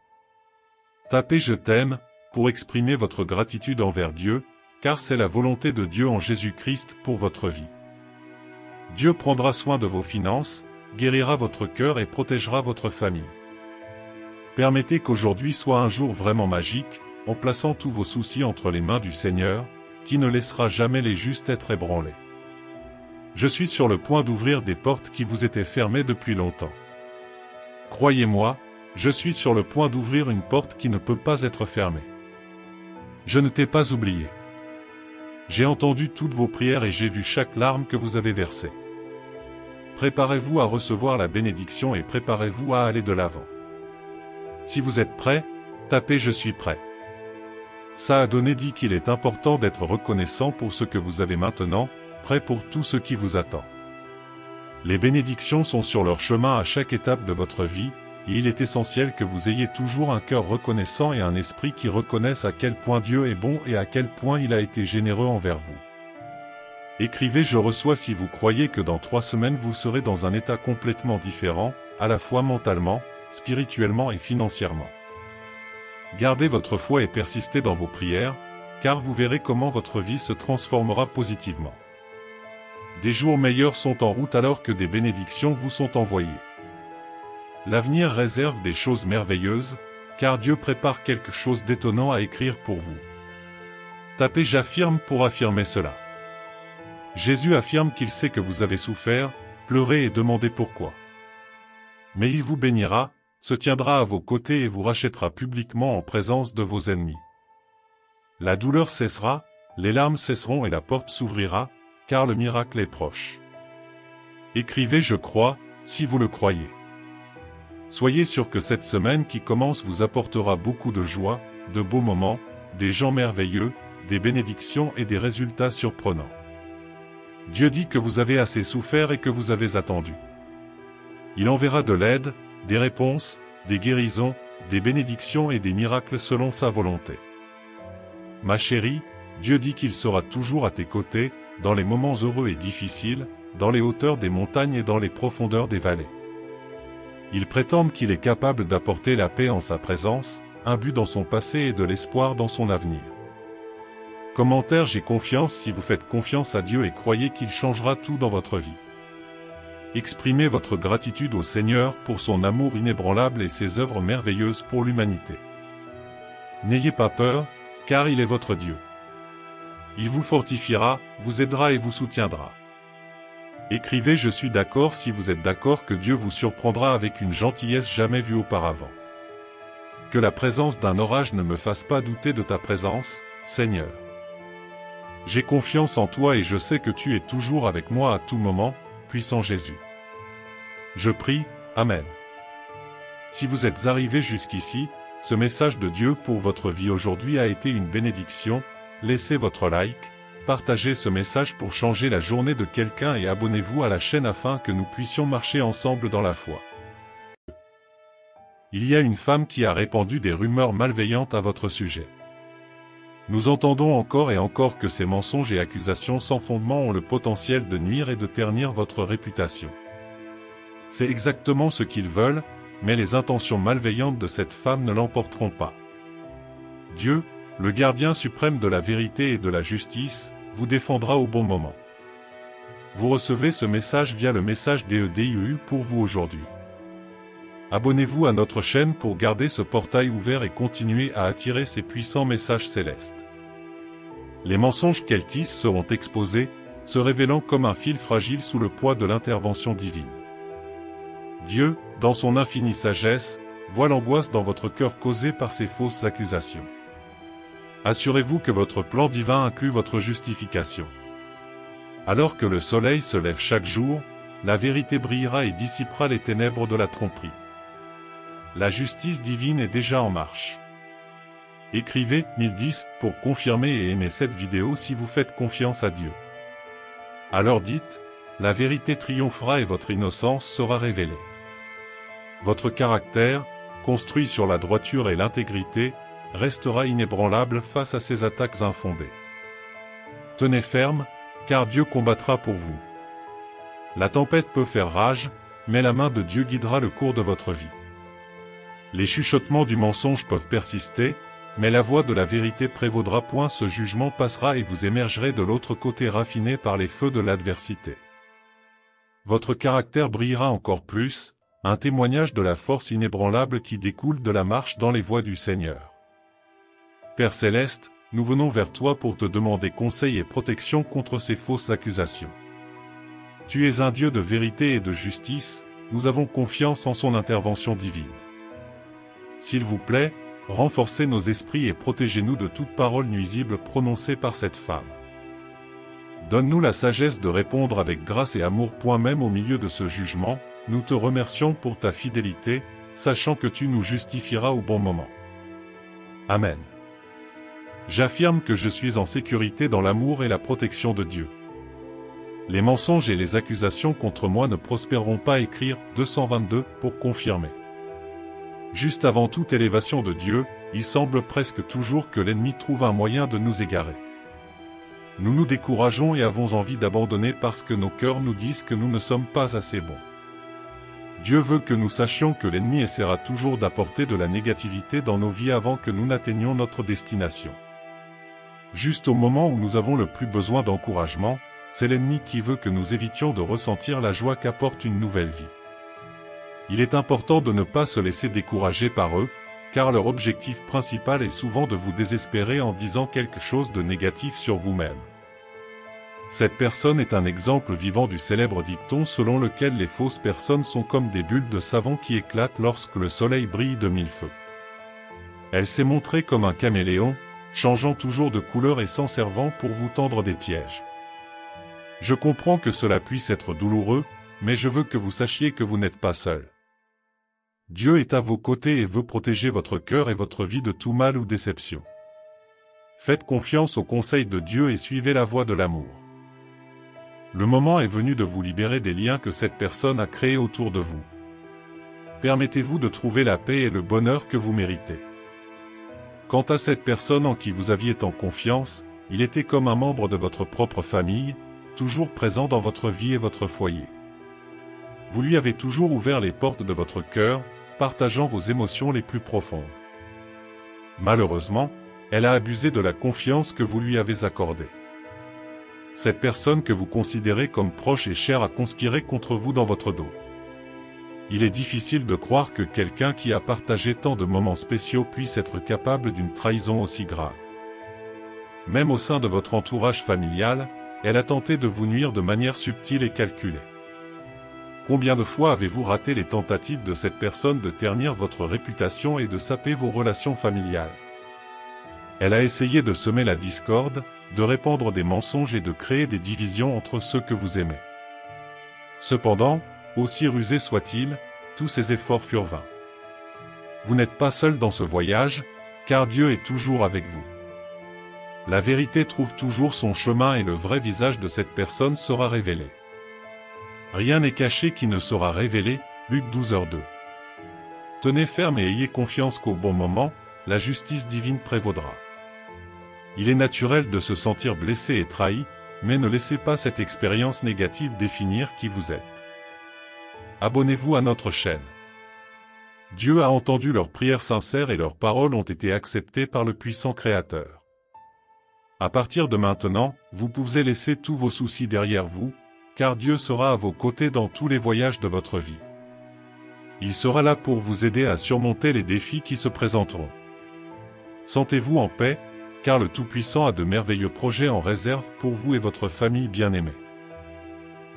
Speaker 1: Tapez « Je t'aime » pour exprimer votre gratitude envers Dieu, car c'est la volonté de Dieu en Jésus-Christ pour votre vie. Dieu prendra soin de vos finances, guérira votre cœur et protégera votre famille. Permettez qu'aujourd'hui soit un jour vraiment magique, en plaçant tous vos soucis entre les mains du Seigneur, qui ne laissera jamais les justes être ébranlés. Je suis sur le point d'ouvrir des portes qui vous étaient fermées depuis longtemps. Croyez-moi, je suis sur le point d'ouvrir une porte qui ne peut pas être fermée. Je ne t'ai pas oublié. J'ai entendu toutes vos prières et j'ai vu chaque larme que vous avez versée. Préparez-vous à recevoir la bénédiction et préparez-vous à aller de l'avant. Si vous êtes prêts, tapez « Je suis prêt ». Saadonné dit qu'il est important d'être reconnaissant pour ce que vous avez maintenant, prêt pour tout ce qui vous attend. Les bénédictions sont sur leur chemin à chaque étape de votre vie, et il est essentiel que vous ayez toujours un cœur reconnaissant et un esprit qui reconnaisse à quel point Dieu est bon et à quel point il a été généreux envers vous. Écrivez « Je reçois » si vous croyez que dans 3 semaines vous serez dans un état complètement différent, à la fois mentalement, spirituellement et financièrement. Gardez votre foi et persistez dans vos prières, car vous verrez comment votre vie se transformera positivement. Des jours meilleurs sont en route alors que des bénédictions vous sont envoyées. L'avenir réserve des choses merveilleuses, car Dieu prépare quelque chose d'étonnant à écrire pour vous. Tapez « J'affirme » pour affirmer cela. Jésus affirme qu'il sait que vous avez souffert, pleuré et demandé pourquoi. Mais il vous bénira, se tiendra à vos côtés et vous rachètera publiquement en présence de vos ennemis. La douleur cessera, les larmes cesseront et la porte s'ouvrira, car le miracle est proche. Écrivez « Je crois » si vous le croyez. Soyez sûr que cette semaine qui commence vous apportera beaucoup de joie, de beaux moments, des gens merveilleux, des bénédictions et des résultats surprenants. Dieu dit que vous avez assez souffert et que vous avez attendu. Il enverra de l'aide, des réponses, des guérisons, des bénédictions et des miracles selon sa volonté. Ma chérie, Dieu dit qu'il sera toujours à tes côtés, dans les moments heureux et difficiles, dans les hauteurs des montagnes et dans les profondeurs des vallées. Il prétend qu'il est capable d'apporter la paix en sa présence, un but dans son passé et de l'espoir dans son avenir. Commentaire « J'ai confiance » si vous faites confiance à Dieu et croyez qu'il changera tout dans votre vie. Exprimez votre gratitude au Seigneur pour son amour inébranlable et ses œuvres merveilleuses pour l'humanité. N'ayez pas peur, car il est votre Dieu. Il vous fortifiera, vous aidera et vous soutiendra. Écrivez « Je suis d'accord » si vous êtes d'accord que Dieu vous surprendra avec une gentillesse jamais vue auparavant. Que la présence d'un orage ne me fasse pas douter de ta présence, Seigneur. J'ai confiance en toi et je sais que tu es toujours avec moi à tout moment, puissant Jésus. Je prie, Amen. Si vous êtes arrivés jusqu'ici, ce message de Dieu pour votre vie aujourd'hui a été une bénédiction. Laissez votre like, partagez ce message pour changer la journée de quelqu'un et abonnez-vous à la chaîne afin que nous puissions marcher ensemble dans la foi. Il y a une femme qui a répandu des rumeurs malveillantes à votre sujet. Nous entendons encore et encore que ces mensonges et accusations sans fondement ont le potentiel de nuire et de ternir votre réputation. C'est exactement ce qu'ils veulent, mais les intentions malveillantes de cette femme ne l'emporteront pas. Dieu, le gardien suprême de la vérité et de la justice, vous défendra au bon moment. Vous recevez ce message via le message DEDIU pour vous aujourd'hui. Abonnez-vous à notre chaîne pour garder ce portail ouvert et continuer à attirer ces puissants messages célestes. Les mensonges qu'elle tisse seront exposés, se révélant comme un fil fragile sous le poids de l'intervention divine. Dieu, dans son infinie sagesse, voit l'angoisse dans votre cœur causée par ces fausses accusations. Assurez-vous que votre plan divin inclut votre justification. Alors que le soleil se lève chaque jour, la vérité brillera et dissipera les ténèbres de la tromperie. La justice divine est déjà en marche. Écrivez 1010 pour confirmer et aimer cette vidéo si vous faites confiance à Dieu. Alors dites, la vérité triomphera et votre innocence sera révélée. Votre caractère, construit sur la droiture et l'intégrité, restera inébranlable face à ces attaques infondées. Tenez ferme, car Dieu combattra pour vous. La tempête peut faire rage, mais la main de Dieu guidera le cours de votre vie. Les chuchotements du mensonge peuvent persister, mais la voix de la vérité prévaudra. Ce jugement passera et vous émergerez de l'autre côté raffiné par les feux de l'adversité. Votre caractère brillera encore plus, un témoignage de la force inébranlable qui découle de la marche dans les voies du Seigneur. Père Céleste, nous venons vers toi pour te demander conseil et protection contre ces fausses accusations. Tu es un Dieu de vérité et de justice, nous avons confiance en son intervention divine. S'il vous plaît, renforcez nos esprits et protégez-nous de toute parole nuisible prononcée par cette femme. Donne-nous la sagesse de répondre avec grâce et amour. Même au milieu de ce jugement, nous te remercions pour ta fidélité, sachant que tu nous justifieras au bon moment. Amen. J'affirme que je suis en sécurité dans l'amour et la protection de Dieu. Les mensonges et les accusations contre moi ne prospéreront pas. Écrire 222 pour confirmer. Juste avant toute élévation de Dieu, il semble presque toujours que l'ennemi trouve un moyen de nous égarer. Nous nous décourageons et avons envie d'abandonner parce que nos cœurs nous disent que nous ne sommes pas assez bons. Dieu veut que nous sachions que l'ennemi essaiera toujours d'apporter de la négativité dans nos vies avant que nous n'atteignions notre destination. Juste au moment où nous avons le plus besoin d'encouragement, c'est l'ennemi qui veut que nous évitions de ressentir la joie qu'apporte une nouvelle vie. Il est important de ne pas se laisser décourager par eux, car leur objectif principal est souvent de vous désespérer en disant quelque chose de négatif sur vous-même. Cette personne est un exemple vivant du célèbre dicton selon lequel les fausses personnes sont comme des bulles de savon qui éclatent lorsque le soleil brille de mille feux. Elle s'est montrée comme un caméléon, changeant toujours de couleur et s'en servant pour vous tendre des pièges. Je comprends que cela puisse être douloureux, mais je veux que vous sachiez que vous n'êtes pas seul. Dieu est à vos côtés et veut protéger votre cœur et votre vie de tout mal ou déception. Faites confiance aux conseils de Dieu et suivez la voie de l'amour. Le moment est venu de vous libérer des liens que cette personne a créés autour de vous. Permettez-vous de trouver la paix et le bonheur que vous méritez. Quant à cette personne en qui vous aviez tant confiance, il était comme un membre de votre propre famille, toujours présent dans votre vie et votre foyer. Vous lui avez toujours ouvert les portes de votre cœur, partageant vos émotions les plus profondes. Malheureusement, elle a abusé de la confiance que vous lui avez accordée. Cette personne que vous considérez comme proche et chère a conspiré contre vous dans votre dos. Il est difficile de croire que quelqu'un qui a partagé tant de moments spéciaux puisse être capable d'une trahison aussi grave. Même au sein de votre entourage familial, elle a tenté de vous nuire de manière subtile et calculée. Combien de fois avez-vous raté les tentatives de cette personne de ternir votre réputation et de saper vos relations familiales? Elle a essayé de semer la discorde, de répandre des mensonges et de créer des divisions entre ceux que vous aimez. Cependant, aussi rusés soient-ils, tous ces efforts furent vains. Vous n'êtes pas seul dans ce voyage, car Dieu est toujours avec vous. La vérité trouve toujours son chemin et le vrai visage de cette personne sera révélé. Rien n'est caché qui ne sera révélé, Luc 12h2. Tenez ferme et ayez confiance qu'au bon moment, la justice divine prévaudra. Il est naturel de se sentir blessé et trahi, mais ne laissez pas cette expérience négative définir qui vous êtes. Abonnez-vous à notre chaîne. Dieu a entendu leurs prières sincères et leurs paroles ont été acceptées par le puissant Créateur. À partir de maintenant, vous pouvez laisser tous vos soucis derrière vous, car Dieu sera à vos côtés dans tous les voyages de votre vie. Il sera là pour vous aider à surmonter les défis qui se présenteront. Sentez-vous en paix, car le Tout-Puissant a de merveilleux projets en réserve pour vous et votre famille bien-aimée.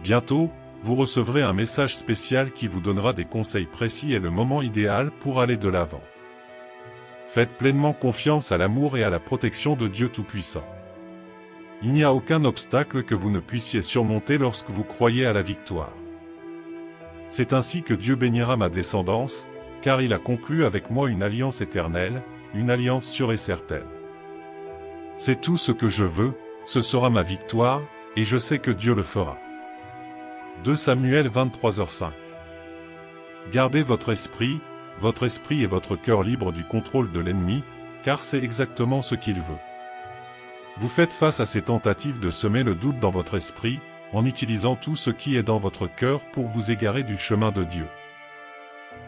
Speaker 1: Bientôt, vous recevrez un message spécial qui vous donnera des conseils précis et le moment idéal pour aller de l'avant. Faites pleinement confiance à l'amour et à la protection de Dieu Tout-Puissant. Il n'y a aucun obstacle que vous ne puissiez surmonter lorsque vous croyez à la victoire. C'est ainsi que Dieu bénira ma descendance, car il a conclu avec moi une alliance éternelle, une alliance sûre et certaine. C'est tout ce que je veux, ce sera ma victoire, et je sais que Dieu le fera. 2 Samuel 23h05. Gardez votre esprit et votre cœur libre du contrôle de l'ennemi, car c'est exactement ce qu'il veut. Vous faites face à ces tentatives de semer le doute dans votre esprit, en utilisant tout ce qui est dans votre cœur pour vous égarer du chemin de Dieu.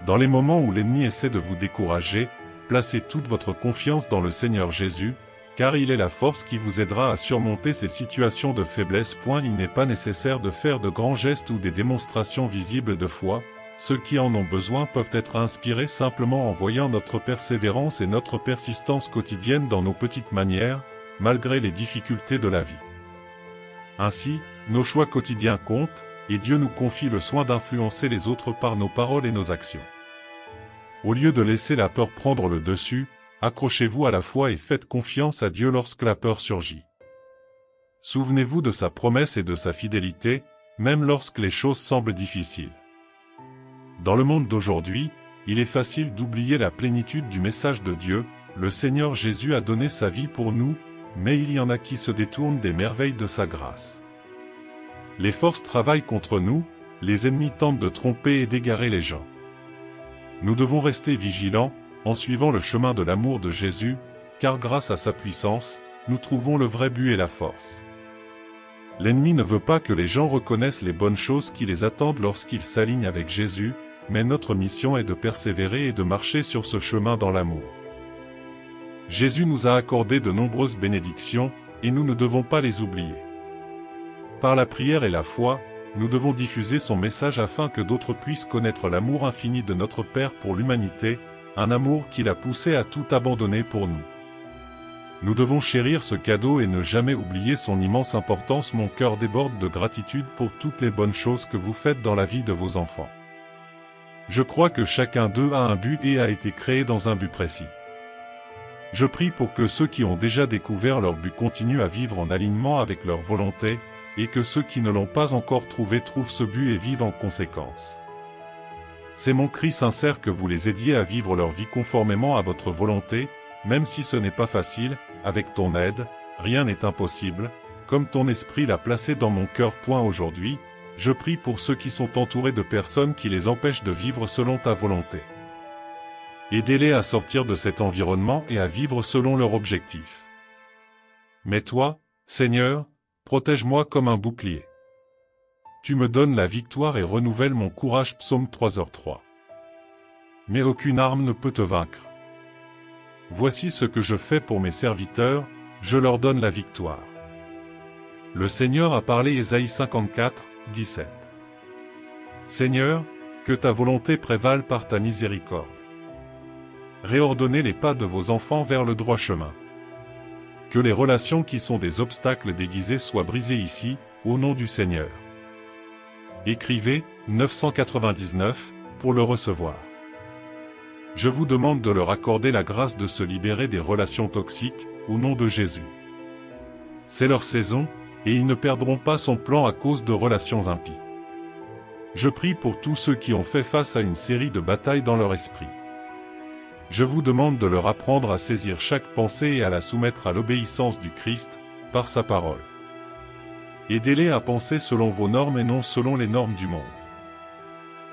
Speaker 1: Dans les moments où l'ennemi essaie de vous décourager, placez toute votre confiance dans le Seigneur Jésus, car il est la force qui vous aidera à surmonter ces situations de faiblesse. Il n'est pas nécessaire de faire de grands gestes ou des démonstrations visibles de foi, ceux qui en ont besoin peuvent être inspirés simplement en voyant notre persévérance et notre persistance quotidienne dans nos petites manières, malgré les difficultés de la vie. Ainsi, nos choix quotidiens comptent, et Dieu nous confie le soin d'influencer les autres par nos paroles et nos actions. Au lieu de laisser la peur prendre le dessus, accrochez-vous à la foi et faites confiance à Dieu lorsque la peur surgit. Souvenez-vous de sa promesse et de sa fidélité, même lorsque les choses semblent difficiles. Dans le monde d'aujourd'hui, il est facile d'oublier la plénitude du message de Dieu. Le Seigneur Jésus a donné sa vie pour nous, mais il y en a qui se détournent des merveilles de sa grâce. Les forces travaillent contre nous, les ennemis tentent de tromper et d'égarer les gens. Nous devons rester vigilants, en suivant le chemin de l'amour de Jésus, car grâce à sa puissance, nous trouvons le vrai but et la force. L'ennemi ne veut pas que les gens reconnaissent les bonnes choses qui les attendent lorsqu'ils s'alignent avec Jésus, mais notre mission est de persévérer et de marcher sur ce chemin dans l'amour. Jésus nous a accordé de nombreuses bénédictions, et nous ne devons pas les oublier. Par la prière et la foi, nous devons diffuser son message afin que d'autres puissent connaître l'amour infini de notre Père pour l'humanité, un amour qui l'a poussé à tout abandonner pour nous. Nous devons chérir ce cadeau et ne jamais oublier son immense importance. Mon cœur déborde de gratitude pour toutes les bonnes choses que vous faites dans la vie de vos enfants. Je crois que chacun d'eux a un but et a été créé dans un but précis. Je prie pour que ceux qui ont déjà découvert leur but continuent à vivre en alignement avec leur volonté, et que ceux qui ne l'ont pas encore trouvé trouvent ce but et vivent en conséquence. C'est mon cri sincère que vous les aidiez à vivre leur vie conformément à votre volonté, même si ce n'est pas facile. Avec ton aide, rien n'est impossible, comme ton esprit l'a placé dans mon cœur. Aujourd'hui, je prie pour ceux qui sont entourés de personnes qui les empêchent de vivre selon ta volonté. Aidez-les à sortir de cet environnement et à vivre selon leur objectif. Mais toi, Seigneur, protège-moi comme un bouclier. Tu me donnes la victoire et renouvelles mon courage. Psaume 3h3. Mais aucune arme ne peut te vaincre. Voici ce que je fais pour mes serviteurs, je leur donne la victoire. Le Seigneur a parlé. Ésaïe 54, 17. Seigneur, que ta volonté prévale par ta miséricorde. Réordonnez les pas de vos enfants vers le droit chemin. Que les relations qui sont des obstacles déguisés soient brisées ici, au nom du Seigneur. Écrivez 999 pour le recevoir. Je vous demande de leur accorder la grâce de se libérer des relations toxiques, au nom de Jésus. C'est leur saison, et ils ne perdront pas son plan à cause de relations impies. Je prie pour tous ceux qui ont fait face à une série de batailles dans leur esprit. Je vous demande de leur apprendre à saisir chaque pensée et à la soumettre à l'obéissance du Christ, par sa parole. Aidez-les à penser selon vos normes et non selon les normes du monde.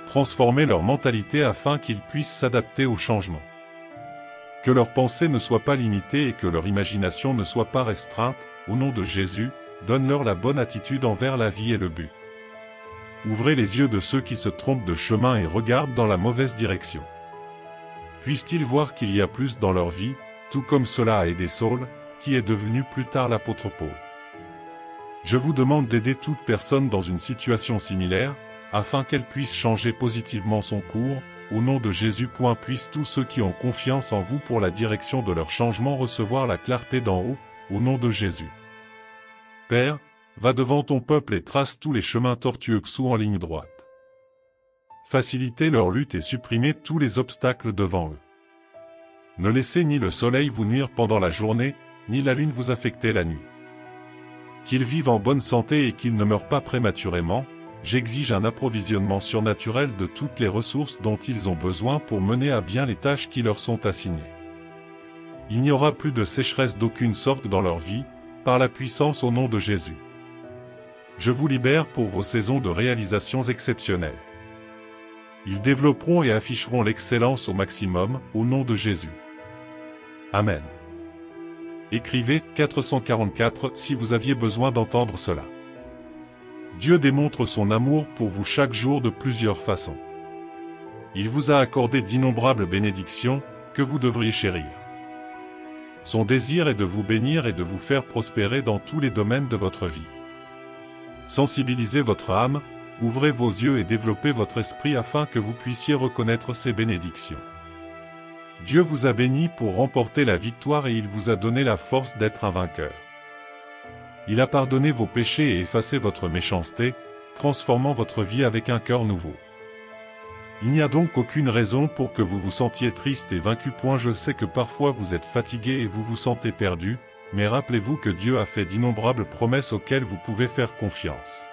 Speaker 1: Transformez leur mentalité afin qu'ils puissent s'adapter au changement. Que leurs pensées ne soient pas limitées et que leur imagination ne soit pas restreinte, au nom de Jésus, donne-leur la bonne attitude envers la vie et le but. Ouvrez les yeux de ceux qui se trompent de chemin et regardent dans la mauvaise direction. Puissent-ils voir qu'il y a plus dans leur vie, tout comme cela a aidé Saul, qui est devenu plus tard l'apôtre Paul. Je vous demande d'aider toute personne dans une situation similaire, afin qu'elle puisse changer positivement son cours, au nom de Jésus. Puissent tous ceux qui ont confiance en vous pour la direction de leur changement recevoir la clarté d'en haut, au nom de Jésus. Père, va devant ton peuple et trace tous les chemins tortueux en ligne droite. Facilitez leur lutte et supprimez tous les obstacles devant eux. Ne laissez ni le soleil vous nuire pendant la journée, ni la lune vous affecter la nuit. Qu'ils vivent en bonne santé et qu'ils ne meurent pas prématurément, j'exige un approvisionnement surnaturel de toutes les ressources dont ils ont besoin pour mener à bien les tâches qui leur sont assignées. Il n'y aura plus de sécheresse d'aucune sorte dans leur vie, par la puissance au nom de Jésus. Je vous libère pour vos saisons de réalisations exceptionnelles. Ils développeront et afficheront l'excellence au maximum, au nom de Jésus. Amen. Écrivez 444 si vous aviez besoin d'entendre cela. Dieu démontre son amour pour vous chaque jour de plusieurs façons. Il vous a accordé d'innombrables bénédictions, que vous devriez chérir. Son désir est de vous bénir et de vous faire prospérer dans tous les domaines de votre vie. Sensibilisez votre âme, ouvrez vos yeux et développez votre esprit afin que vous puissiez reconnaître ces bénédictions. Dieu vous a béni pour remporter la victoire et il vous a donné la force d'être un vainqueur. Il a pardonné vos péchés et effacé votre méchanceté, transformant votre vie avec un cœur nouveau. Il n'y a donc aucune raison pour que vous vous sentiez triste et vaincu. Je sais que parfois vous êtes fatigué et vous vous sentez perdu, mais rappelez-vous que Dieu a fait d'innombrables promesses auxquelles vous pouvez faire confiance.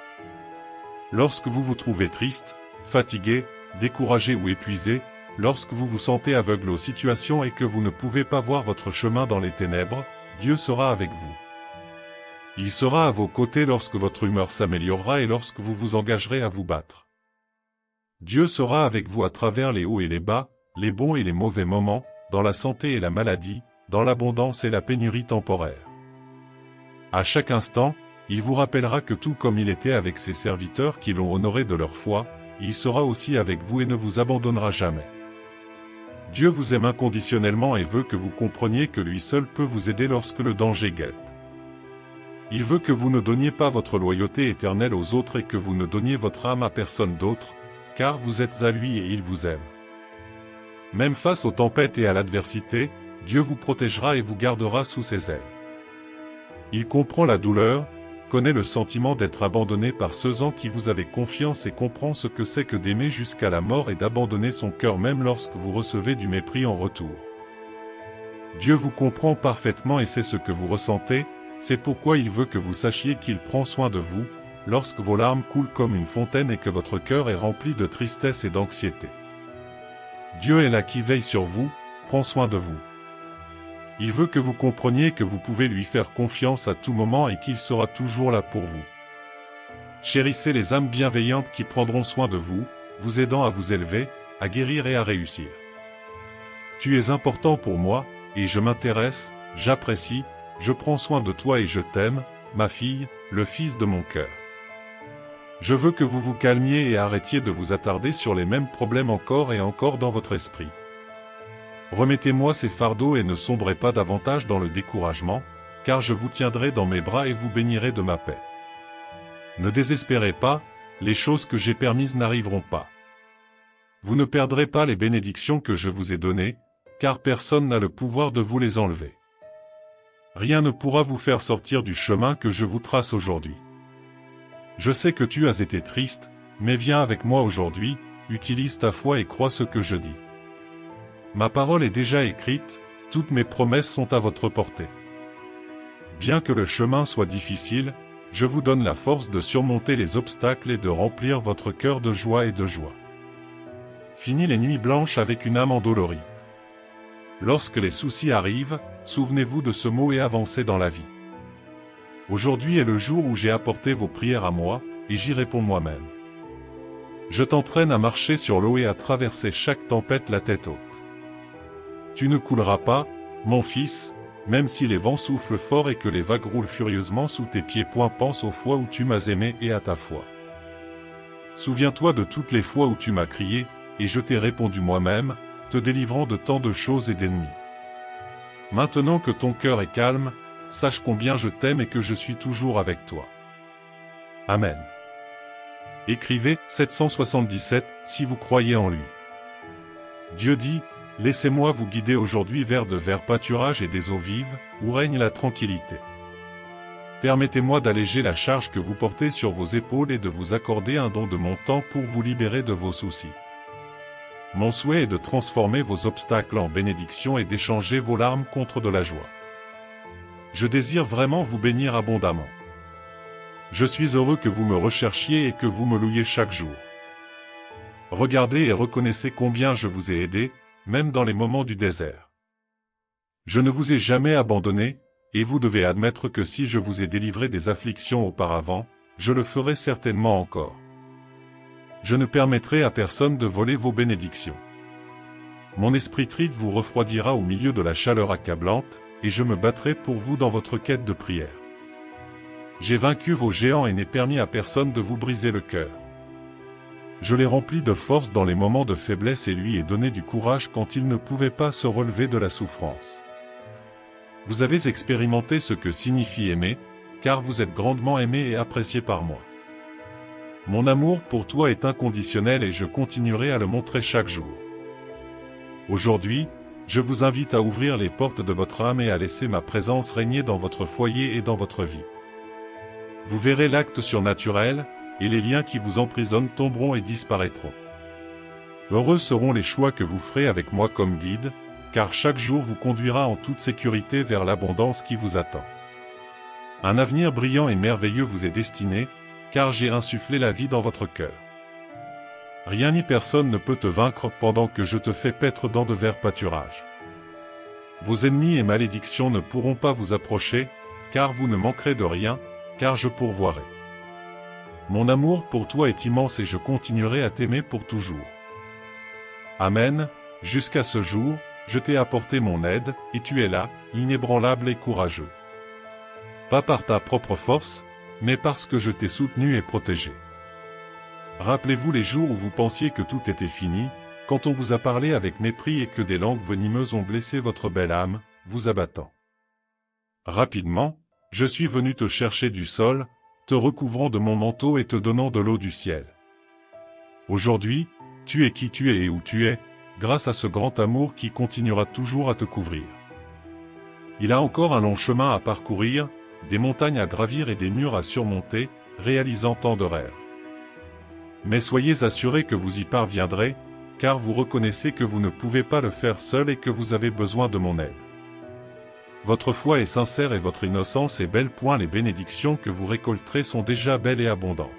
Speaker 1: Lorsque vous vous trouvez triste, fatigué, découragé ou épuisé, lorsque vous vous sentez aveugle aux situations et que vous ne pouvez pas voir votre chemin dans les ténèbres, Dieu sera avec vous. Il sera à vos côtés lorsque votre humeur s'améliorera et lorsque vous vous engagerez à vous battre. Dieu sera avec vous à travers les hauts et les bas, les bons et les mauvais moments, dans la santé et la maladie, dans l'abondance et la pénurie temporaire. À chaque instant, il vous rappellera que tout comme il était avec ses serviteurs qui l'ont honoré de leur foi, il sera aussi avec vous et ne vous abandonnera jamais. Dieu vous aime inconditionnellement et veut que vous compreniez que lui seul peut vous aider lorsque le danger guette. Il veut que vous ne donniez pas votre loyauté éternelle aux autres et que vous ne donniez votre âme à personne d'autre, car vous êtes à lui et il vous aime. Même face aux tempêtes et à l'adversité, Dieu vous protégera et vous gardera sous ses ailes. Il comprend la douleur, connaît le sentiment d'être abandonné par ceux en qui vous avez confiance et comprend ce que c'est que d'aimer jusqu'à la mort et d'abandonner son cœur même lorsque vous recevez du mépris en retour. Dieu vous comprend parfaitement et sait ce que vous ressentez, c'est pourquoi il veut que vous sachiez qu'il prend soin de vous, lorsque vos larmes coulent comme une fontaine et que votre cœur est rempli de tristesse et d'anxiété. Dieu est là qui veille sur vous, prend soin de vous. Il veut que vous compreniez que vous pouvez lui faire confiance à tout moment et qu'il sera toujours là pour vous. Chérissez les âmes bienveillantes qui prendront soin de vous, vous aidant à vous élever, à guérir et à réussir. Tu es important pour moi, et je m'intéresse, j'apprécie, je prends soin de toi et je t'aime, ma fille, le fils de mon cœur. Je veux que vous vous calmiez et arrêtiez de vous attarder sur les mêmes problèmes encore et encore dans votre esprit. Remettez-moi ces fardeaux et ne sombrez pas davantage dans le découragement, car je vous tiendrai dans mes bras et vous bénirai de ma paix. Ne désespérez pas, les choses que j'ai permises n'arriveront pas. Vous ne perdrez pas les bénédictions que je vous ai données, car personne n'a le pouvoir de vous les enlever. Rien ne pourra vous faire sortir du chemin que je vous trace aujourd'hui. Je sais que tu as été triste, mais viens avec moi aujourd'hui, utilise ta foi et crois ce que je dis. Ma parole est déjà écrite, toutes mes promesses sont à votre portée. Bien que le chemin soit difficile, je vous donne la force de surmonter les obstacles et de remplir votre cœur de joie et de joie. Fini les nuits blanches avec une âme endolorie. Lorsque les soucis arrivent, souvenez-vous de ce mot et avancez dans la vie. Aujourd'hui est le jour où j'ai apporté vos prières à moi, et j'y réponds moi-même. Je t'entraîne à marcher sur l'eau et à traverser chaque tempête la tête haute. Tu ne couleras pas, mon fils, même si les vents soufflent fort et que les vagues roulent furieusement sous tes pieds. Pense aux fois où tu m'as aimé et à ta foi. Souviens-toi de toutes les fois où tu m'as crié, et je t'ai répondu moi-même, te délivrant de tant de choses et d'ennemis. Maintenant que ton cœur est calme, sache combien je t'aime et que je suis toujours avec toi. Amen. Écrivez 777 si vous croyez en lui. Dieu dit, laissez-moi vous guider aujourd'hui vers de verts pâturages et des eaux vives, où règne la tranquillité. Permettez-moi d'alléger la charge que vous portez sur vos épaules et de vous accorder un don de mon temps pour vous libérer de vos soucis. Mon souhait est de transformer vos obstacles en bénédictions et d'échanger vos larmes contre de la joie. Je désire vraiment vous bénir abondamment. Je suis heureux que vous me recherchiez et que vous me louiez chaque jour. Regardez et reconnaissez combien je vous ai aidé, même dans les moments du désert. Je ne vous ai jamais abandonné, et vous devez admettre que si je vous ai délivré des afflictions auparavant, je le ferai certainement encore. Je ne permettrai à personne de voler vos bénédictions. Mon esprit triste vous refroidira au milieu de la chaleur accablante, et je me battrai pour vous dans votre quête de prière. J'ai vaincu vos géants et n'ai permis à personne de vous briser le cœur. Je l'ai rempli de force dans les moments de faiblesse et lui ai donné du courage quand il ne pouvait pas se relever de la souffrance. Vous avez expérimenté ce que signifie aimer, car vous êtes grandement aimé et apprécié par moi. Mon amour pour toi est inconditionnel et je continuerai à le montrer chaque jour. Aujourd'hui, je vous invite à ouvrir les portes de votre âme et à laisser ma présence régner dans votre foyer et dans votre vie. Vous verrez l'acte surnaturel, et les liens qui vous emprisonnent tomberont et disparaîtront. Heureux seront les choix que vous ferez avec moi comme guide, car chaque jour vous conduira en toute sécurité vers l'abondance qui vous attend. Un avenir brillant et merveilleux vous est destiné, car j'ai insufflé la vie dans votre cœur. Rien ni personne ne peut te vaincre pendant que je te fais paître dans de verts pâturages. Vos ennemis et malédictions ne pourront pas vous approcher, car vous ne manquerez de rien, car je pourvoirai. Mon amour pour toi est immense et je continuerai à t'aimer pour toujours. Amen, jusqu'à ce jour, je t'ai apporté mon aide, et tu es là, inébranlable et courageux. Pas par ta propre force, mais parce que je t'ai soutenu et protégé. Rappelez-vous les jours où vous pensiez que tout était fini, quand on vous a parlé avec mépris et que des langues venimeuses ont blessé votre belle âme, vous abattant. Rapidement, je suis venu te chercher du sol, te recouvrant de mon manteau et te donnant de l'eau du ciel. Aujourd'hui, tu es qui tu es et où tu es, grâce à ce grand amour qui continuera toujours à te couvrir. Il a encore un long chemin à parcourir, des montagnes à gravir et des murs à surmonter, réalisant tant de rêves. Mais soyez assurés que vous y parviendrez, car vous reconnaissez que vous ne pouvez pas le faire seul et que vous avez besoin de mon aide. Votre foi est sincère et votre innocence est belle. Les bénédictions que vous récolterez sont déjà belles et abondantes.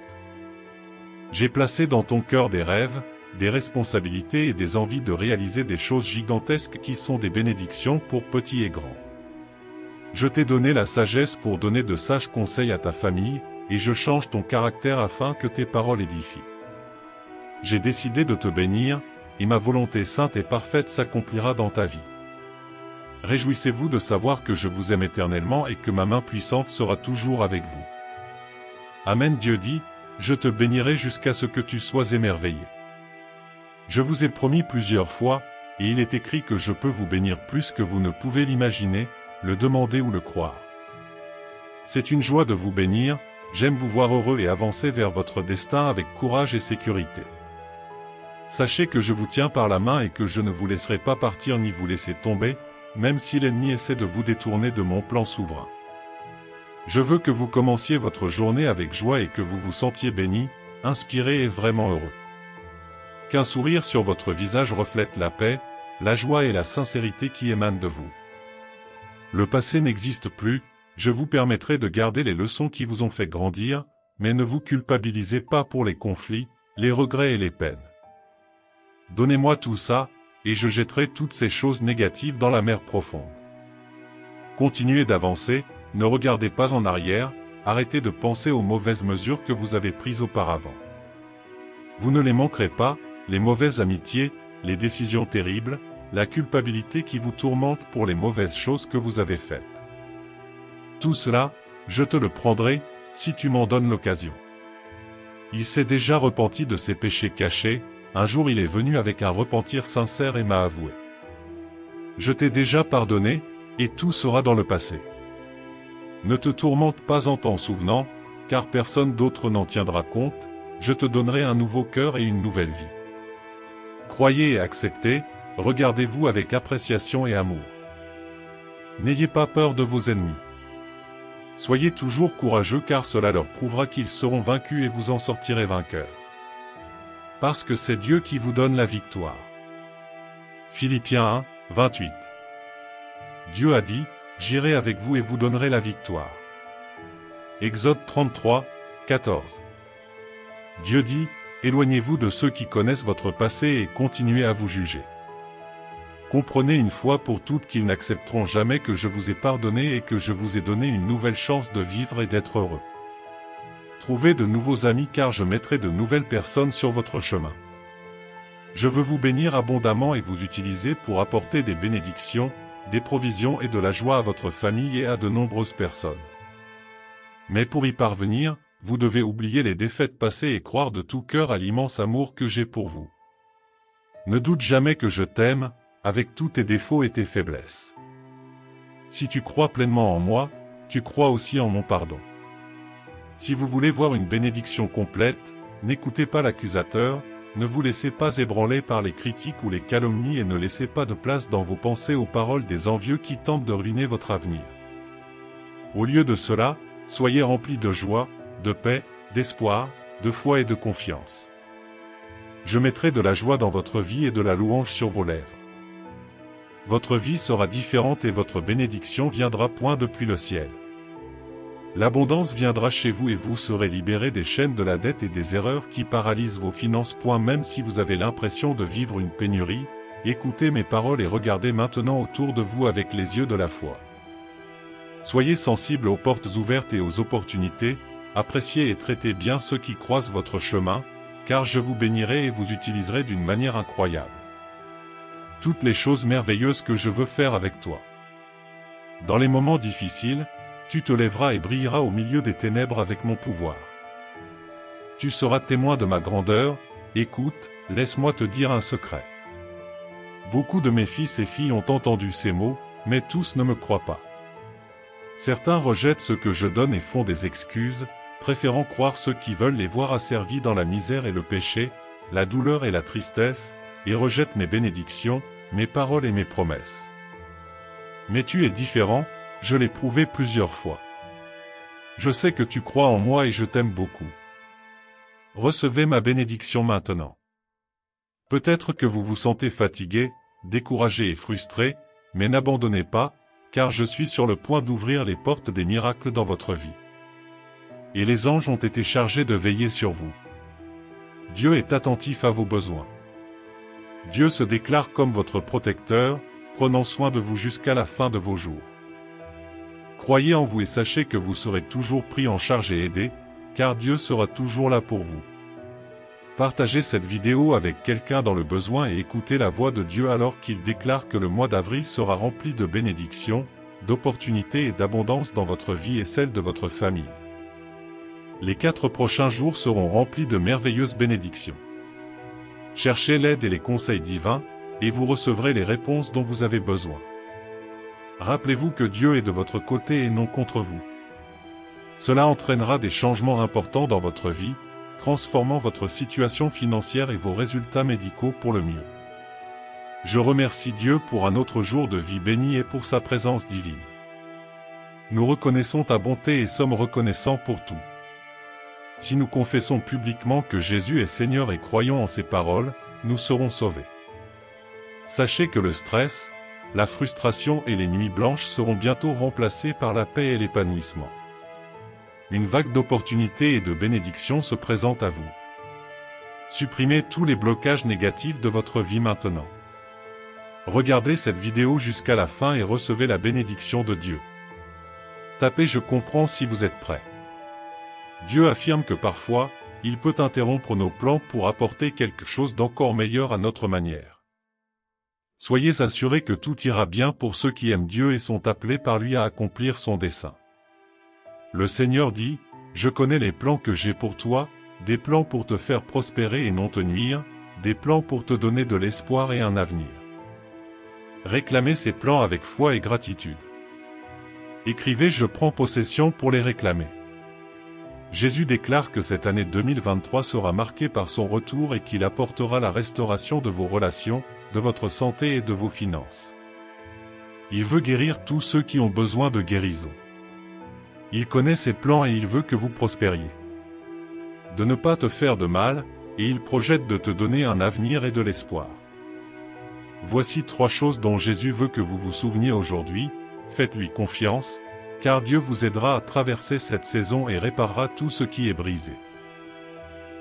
Speaker 1: J'ai placé dans ton cœur des rêves, des responsabilités et des envies de réaliser des choses gigantesques qui sont des bénédictions pour petits et grands. Je t'ai donné la sagesse pour donner de sages conseils à ta famille, et je change ton caractère afin que tes paroles édifient. J'ai décidé de te bénir, et ma volonté sainte et parfaite s'accomplira dans ta vie. Réjouissez-vous de savoir que je vous aime éternellement et que ma main puissante sera toujours avec vous. Amen. Dieu dit, je te bénirai jusqu'à ce que tu sois émerveillé. Je vous ai promis plusieurs fois, et il est écrit que je peux vous bénir plus que vous ne pouvez l'imaginer, le demander ou le croire. C'est une joie de vous bénir, j'aime vous voir heureux et avancer vers votre destin avec courage et sécurité. Sachez que je vous tiens par la main et que je ne vous laisserai pas partir ni vous laisser tomber, même si l'ennemi essaie de vous détourner de mon plan souverain. Je veux que vous commenciez votre journée avec joie et que vous vous sentiez béni, inspiré et vraiment heureux. Qu'un sourire sur votre visage reflète la paix, la joie et la sincérité qui émanent de vous. Le passé n'existe plus, je vous permettrai de garder les leçons qui vous ont fait grandir, mais ne vous culpabilisez pas pour les conflits, les regrets et les peines. Donnez-moi tout ça, et je jetterai toutes ces choses négatives dans la mer profonde. Continuez d'avancer, ne regardez pas en arrière, arrêtez de penser aux mauvaises mesures que vous avez prises auparavant. Vous ne les manquerez pas, les mauvaises amitiés, les décisions terribles, la culpabilité qui vous tourmente pour les mauvaises choses que vous avez faites. Tout cela, je te le prendrai, si tu m'en donnes l'occasion. Il s'est déjà repenti de ses péchés cachés, un jour il est venu avec un repentir sincère et m'a avoué. Je t'ai déjà pardonné, et tout sera dans le passé. Ne te tourmente pas en t'en souvenant, car personne d'autre n'en tiendra compte, je te donnerai un nouveau cœur et une nouvelle vie. Croyez et acceptez, regardez-vous avec appréciation et amour. N'ayez pas peur de vos ennemis. Soyez toujours courageux car cela leur prouvera qu'ils seront vaincus et vous en sortirez vainqueurs. Parce que c'est Dieu qui vous donne la victoire. Philippiens 1, 28. Dieu a dit, j'irai avec vous et vous donnerai la victoire. Exode 33, 14. Dieu dit, éloignez-vous de ceux qui connaissent votre passé et continuez à vous juger. Comprenez une fois pour toutes qu'ils n'accepteront jamais que je vous ai pardonné et que je vous ai donné une nouvelle chance de vivre et d'être heureux. Trouvez de nouveaux amis car je mettrai de nouvelles personnes sur votre chemin. Je veux vous bénir abondamment et vous utiliser pour apporter des bénédictions, des provisions et de la joie à votre famille et à de nombreuses personnes. Mais pour y parvenir, vous devez oublier les défaites passées et croire de tout cœur à l'immense amour que j'ai pour vous. Ne doute jamais que je t'aime, avec tous tes défauts et tes faiblesses. Si tu crois pleinement en moi, tu crois aussi en mon pardon. Si vous voulez voir une bénédiction complète, n'écoutez pas l'accusateur, ne vous laissez pas ébranler par les critiques ou les calomnies et ne laissez pas de place dans vos pensées aux paroles des envieux qui tentent de ruiner votre avenir. Au lieu de cela, soyez remplis de joie, de paix, d'espoir, de foi et de confiance. Je mettrai de la joie dans votre vie et de la louange sur vos lèvres. Votre vie sera différente et votre bénédiction viendra point depuis le ciel. L'abondance viendra chez vous et vous serez libérés des chaînes de la dette et des erreurs qui paralysent vos finances. Même si vous avez l'impression de vivre une pénurie, écoutez mes paroles et regardez maintenant autour de vous avec les yeux de la foi. Soyez sensibles aux portes ouvertes et aux opportunités, appréciez et traitez bien ceux qui croisent votre chemin, car je vous bénirai et vous utiliserai d'une manière incroyable. Toutes les choses merveilleuses que je veux faire avec toi. Dans les moments difficiles, tu te lèveras et brilleras au milieu des ténèbres avec mon pouvoir. Tu seras témoin de ma grandeur, écoute, laisse-moi te dire un secret. Beaucoup de mes fils et filles ont entendu ces mots, mais tous ne me croient pas. Certains rejettent ce que je donne et font des excuses, préférant croire ceux qui veulent les voir asservis dans la misère et le péché, la douleur et la tristesse, et rejettent mes bénédictions, mes paroles et mes promesses. Mais tu es différent, je l'ai prouvé plusieurs fois. Je sais que tu crois en moi et je t'aime beaucoup. Recevez ma bénédiction maintenant. Peut-être que vous vous sentez fatigué, découragé et frustré, mais n'abandonnez pas, car je suis sur le point d'ouvrir les portes des miracles dans votre vie. Et les anges ont été chargés de veiller sur vous. Dieu est attentif à vos besoins. Dieu se déclare comme votre protecteur, prenant soin de vous jusqu'à la fin de vos jours. Croyez en vous et sachez que vous serez toujours pris en charge et aidé, car Dieu sera toujours là pour vous. Partagez cette vidéo avec quelqu'un dans le besoin et écoutez la voix de Dieu alors qu'il déclare que le mois d'avril sera rempli de bénédictions, d'opportunités et d'abondance dans votre vie et celle de votre famille. Les 4 prochains jours seront remplis de merveilleuses bénédictions. Cherchez l'aide et les conseils divins, et vous recevrez les réponses dont vous avez besoin. Rappelez-vous que Dieu est de votre côté et non contre vous. Cela entraînera des changements importants dans votre vie, transformant votre situation financière et vos résultats médicaux pour le mieux. Je remercie Dieu pour un autre jour de vie béni et pour sa présence divine. Nous reconnaissons ta bonté et sommes reconnaissants pour tout. Si nous confessons publiquement que Jésus est Seigneur et croyons en ses paroles, nous serons sauvés. Sachez que le stress, la frustration et les nuits blanches seront bientôt remplacés par la paix et l'épanouissement. Une vague d'opportunités et de bénédictions se présente à vous. Supprimez tous les blocages négatifs de votre vie maintenant. Regardez cette vidéo jusqu'à la fin et recevez la bénédiction de Dieu. Tapez « Je comprends » si vous êtes prêt. Dieu affirme que parfois, il peut interrompre nos plans pour apporter quelque chose d'encore meilleur à notre manière. Soyez assurés que tout ira bien pour ceux qui aiment Dieu et sont appelés par lui à accomplir son dessein. Le Seigneur dit, « Je connais les plans que j'ai pour toi, des plans pour te faire prospérer et non te nuire, des plans pour te donner de l'espoir et un avenir. » Réclamez ces plans avec foi et gratitude. Écrivez « Je prends possession pour les réclamer ». Jésus déclare que cette année 2023 sera marquée par son retour et qu'il apportera la restauration de vos relations, de votre santé et de vos finances. Il veut guérir tous ceux qui ont besoin de guérison. Il connaît ses plans et il veut que vous prospériez. De ne pas te faire de mal, et il projette de te donner un avenir et de l'espoir. Voici 3 choses dont Jésus veut que vous vous souveniez aujourd'hui. Faites-lui confiance, car Dieu vous aidera à traverser cette saison et réparera tout ce qui est brisé.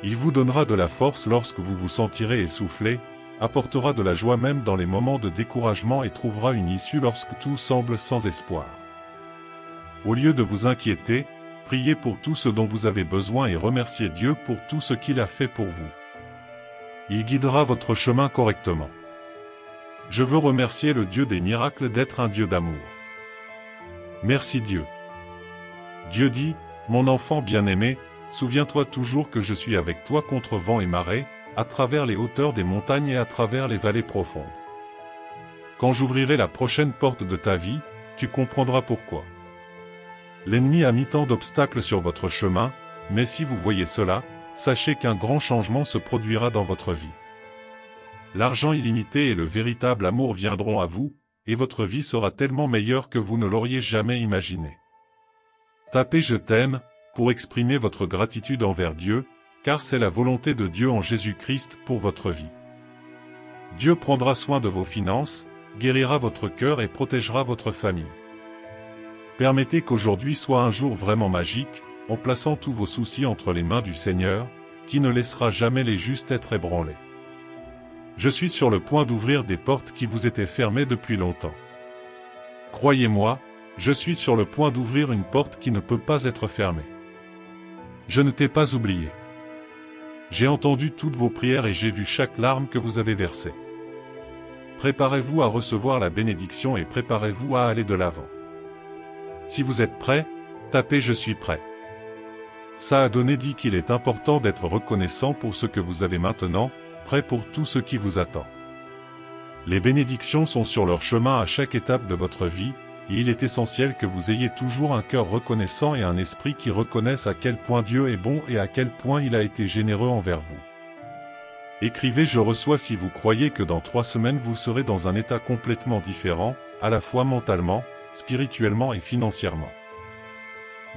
Speaker 1: Il vous donnera de la force lorsque vous vous sentirez essoufflé, apportera de la joie même dans les moments de découragement et trouvera une issue lorsque tout semble sans espoir. Au lieu de vous inquiéter, priez pour tout ce dont vous avez besoin et remerciez Dieu pour tout ce qu'il a fait pour vous. Il guidera votre chemin correctement. Je veux remercier le Dieu des miracles d'être un Dieu d'amour. Merci Dieu. Dieu dit, « Mon enfant bien-aimé, souviens-toi toujours que je suis avec toi contre vent et marée, à travers les hauteurs des montagnes et à travers les vallées profondes. Quand j'ouvrirai la prochaine porte de ta vie, tu comprendras pourquoi. L'ennemi a mis tant d'obstacles sur votre chemin, mais si vous voyez cela, sachez qu'un grand changement se produira dans votre vie. L'argent illimité et le véritable amour viendront à vous, et votre vie sera tellement meilleure que vous ne l'auriez jamais imaginé. Tapez « Je t'aime » pour exprimer votre gratitude envers Dieu, car c'est la volonté de Dieu en Jésus-Christ pour votre vie. Dieu prendra soin de vos finances, guérira votre cœur et protégera votre famille. Permettez qu'aujourd'hui soit un jour vraiment magique, en plaçant tous vos soucis entre les mains du Seigneur, qui ne laissera jamais les justes être ébranlés. Je suis sur le point d'ouvrir des portes qui vous étaient fermées depuis longtemps. Croyez-moi, je suis sur le point d'ouvrir une porte qui ne peut pas être fermée. Je ne t'ai pas oublié. J'ai entendu toutes vos prières et j'ai vu chaque larme que vous avez versée. Préparez-vous à recevoir la bénédiction et préparez-vous à aller de l'avant. Si vous êtes prêts, tapez « Je suis prêt ». Saadonné dit qu'il est important d'être reconnaissant pour ce que vous avez maintenant, prêt pour tout ce qui vous attend. Les bénédictions sont sur leur chemin à chaque étape de votre vie, et il est essentiel que vous ayez toujours un cœur reconnaissant et un esprit qui reconnaisse à quel point Dieu est bon et à quel point il a été généreux envers vous. Écrivez « Je reçois » si vous croyez que dans 3 semaines vous serez dans un état complètement différent, à la fois mentalement, spirituellement et financièrement.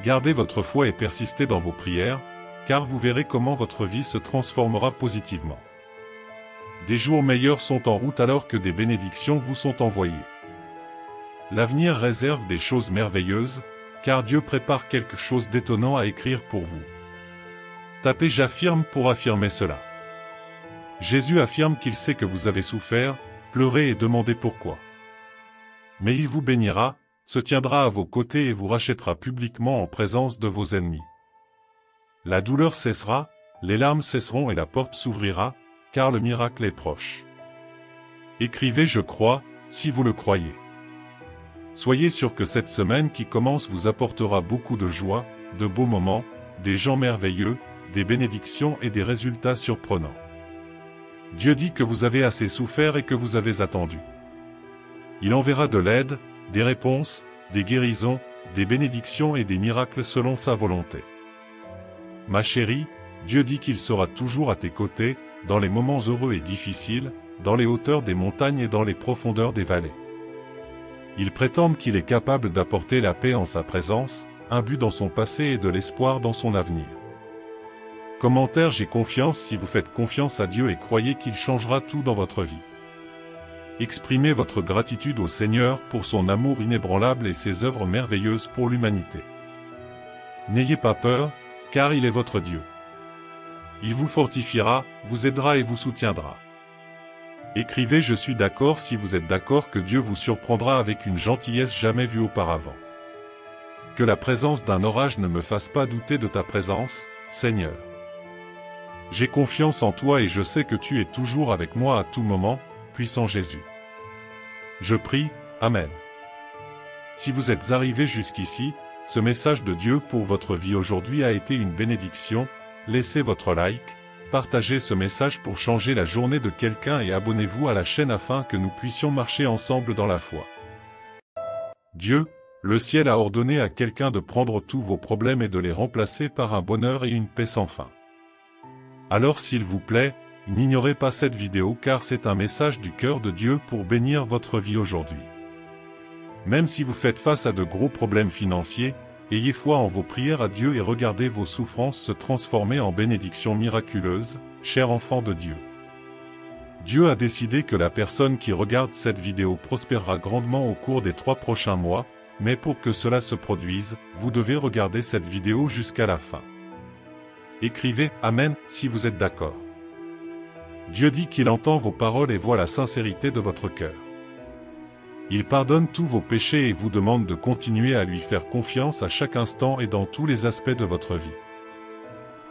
Speaker 1: Gardez votre foi et persistez dans vos prières, car vous verrez comment votre vie se transformera positivement. Des jours meilleurs sont en route alors que des bénédictions vous sont envoyées. L'avenir réserve des choses merveilleuses, car Dieu prépare quelque chose d'étonnant à écrire pour vous. Tapez « J'affirme » pour affirmer cela. Jésus affirme qu'il sait que vous avez souffert, pleuré et demandé pourquoi. Mais il vous bénira, se tiendra à vos côtés et vous rachètera publiquement en présence de vos ennemis. La douleur cessera, les larmes cesseront et la porte s'ouvrira, car le miracle est proche. Écrivez « Je crois » si vous le croyez. Soyez sûr que cette semaine qui commence vous apportera beaucoup de joie, de beaux moments, des gens merveilleux, des bénédictions et des résultats surprenants. Dieu dit que vous avez assez souffert et que vous avez attendu. Il enverra de l'aide, des réponses, des guérisons, des bénédictions et des miracles selon sa volonté. Ma chérie, Dieu dit qu'il sera toujours à tes côtés, dans les moments heureux et difficiles, dans les hauteurs des montagnes et dans les profondeurs des vallées. Il prétend qu'il est capable d'apporter la paix en sa présence, un but dans son passé et de l'espoir dans son avenir. Commentaire: j'ai confiance. Si vous faites confiance à Dieu et croyez qu'il changera tout dans votre vie. Exprimez votre gratitude au Seigneur pour son amour inébranlable et ses œuvres merveilleuses pour l'humanité. N'ayez pas peur, car il est votre Dieu. Il vous fortifiera, vous aidera et vous soutiendra. Écrivez: je suis d'accord. Si vous êtes d'accord que Dieu vous surprendra avec une gentillesse jamais vue auparavant. Que la présence d'un orage ne me fasse pas douter de ta présence, Seigneur. J'ai confiance en toi et je sais que tu es toujours avec moi à tout moment, puissant Jésus. Je prie, Amen. Si vous êtes arrivé jusqu'ici, ce message de Dieu pour votre vie aujourd'hui a été une bénédiction. Laissez votre like, partagez ce message pour changer la journée de quelqu'un et abonnez-vous à la chaîne afin que nous puissions marcher ensemble dans la foi. Dieu, le ciel a ordonné à quelqu'un de prendre tous vos problèmes et de les remplacer par un bonheur et une paix sans fin. Alors s'il vous plaît, n'ignorez pas cette vidéo car c'est un message du cœur de Dieu pour bénir votre vie aujourd'hui. Même si vous faites face à de gros problèmes financiers, ayez foi en vos prières à Dieu et regardez vos souffrances se transformer en bénédictions miraculeuses, chers enfants de Dieu. Dieu a décidé que la personne qui regarde cette vidéo prospérera grandement au cours des 3 prochains mois, mais pour que cela se produise, vous devez regarder cette vidéo jusqu'à la fin. Écrivez « Amen » si vous êtes d'accord. Dieu dit qu'il entend vos paroles et voit la sincérité de votre cœur. Il pardonne tous vos péchés et vous demande de continuer à lui faire confiance à chaque instant et dans tous les aspects de votre vie.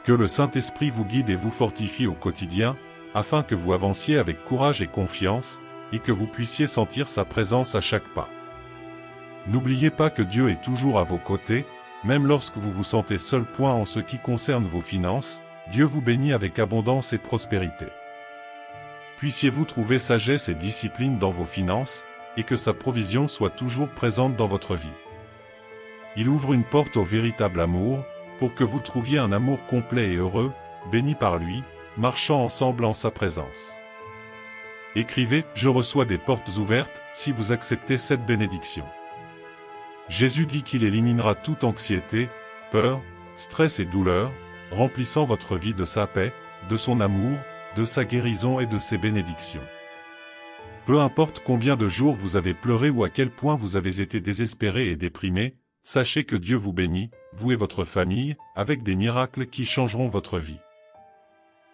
Speaker 1: Que le Saint-Esprit vous guide et vous fortifie au quotidien, afin que vous avanciez avec courage et confiance, et que vous puissiez sentir sa présence à chaque pas. N'oubliez pas que Dieu est toujours à vos côtés, même lorsque vous vous sentez seul. En ce qui concerne vos finances, Dieu vous bénit avec abondance et prospérité. Puissiez-vous trouver sagesse et discipline dans vos finances, et que sa provision soit toujours présente dans votre vie. Il ouvre une porte au véritable amour, pour que vous trouviez un amour complet et heureux, béni par lui, marchant ensemble en sa présence. Écrivez « Je reçois des portes ouvertes » si vous acceptez cette bénédiction. Jésus dit qu'il éliminera toute anxiété, peur, stress et douleur, remplissant votre vie de sa paix, de son amour, de sa guérison et de ses bénédictions. Peu importe combien de jours vous avez pleuré ou à quel point vous avez été désespéré et déprimé, sachez que Dieu vous bénit, vous et votre famille, avec des miracles qui changeront votre vie.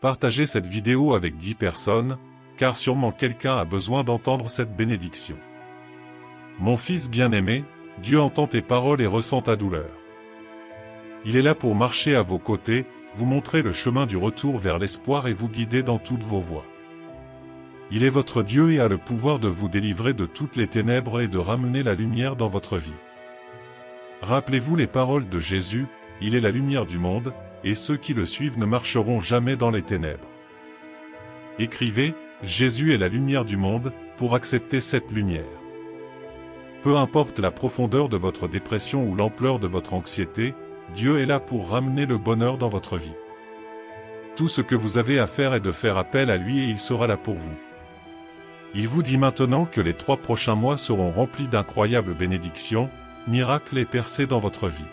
Speaker 1: Partagez cette vidéo avec 10 personnes, car sûrement quelqu'un a besoin d'entendre cette bénédiction. Mon fils bien-aimé, Dieu entend tes paroles et ressent ta douleur. Il est là pour marcher à vos côtés, vous montrer le chemin du retour vers l'espoir et vous guider dans toutes vos voies. Il est votre Dieu et a le pouvoir de vous délivrer de toutes les ténèbres et de ramener la lumière dans votre vie. Rappelez-vous les paroles de Jésus, il est la lumière du monde, et ceux qui le suivent ne marcheront jamais dans les ténèbres. Écrivez, Jésus est la lumière du monde, pour accepter cette lumière. Peu importe la profondeur de votre dépression ou l'ampleur de votre anxiété, Dieu est là pour ramener le bonheur dans votre vie. Tout ce que vous avez à faire est de faire appel à lui et il sera là pour vous. Il vous dit maintenant que les 3 prochains mois seront remplis d'incroyables bénédictions, miracles et percées dans votre vie.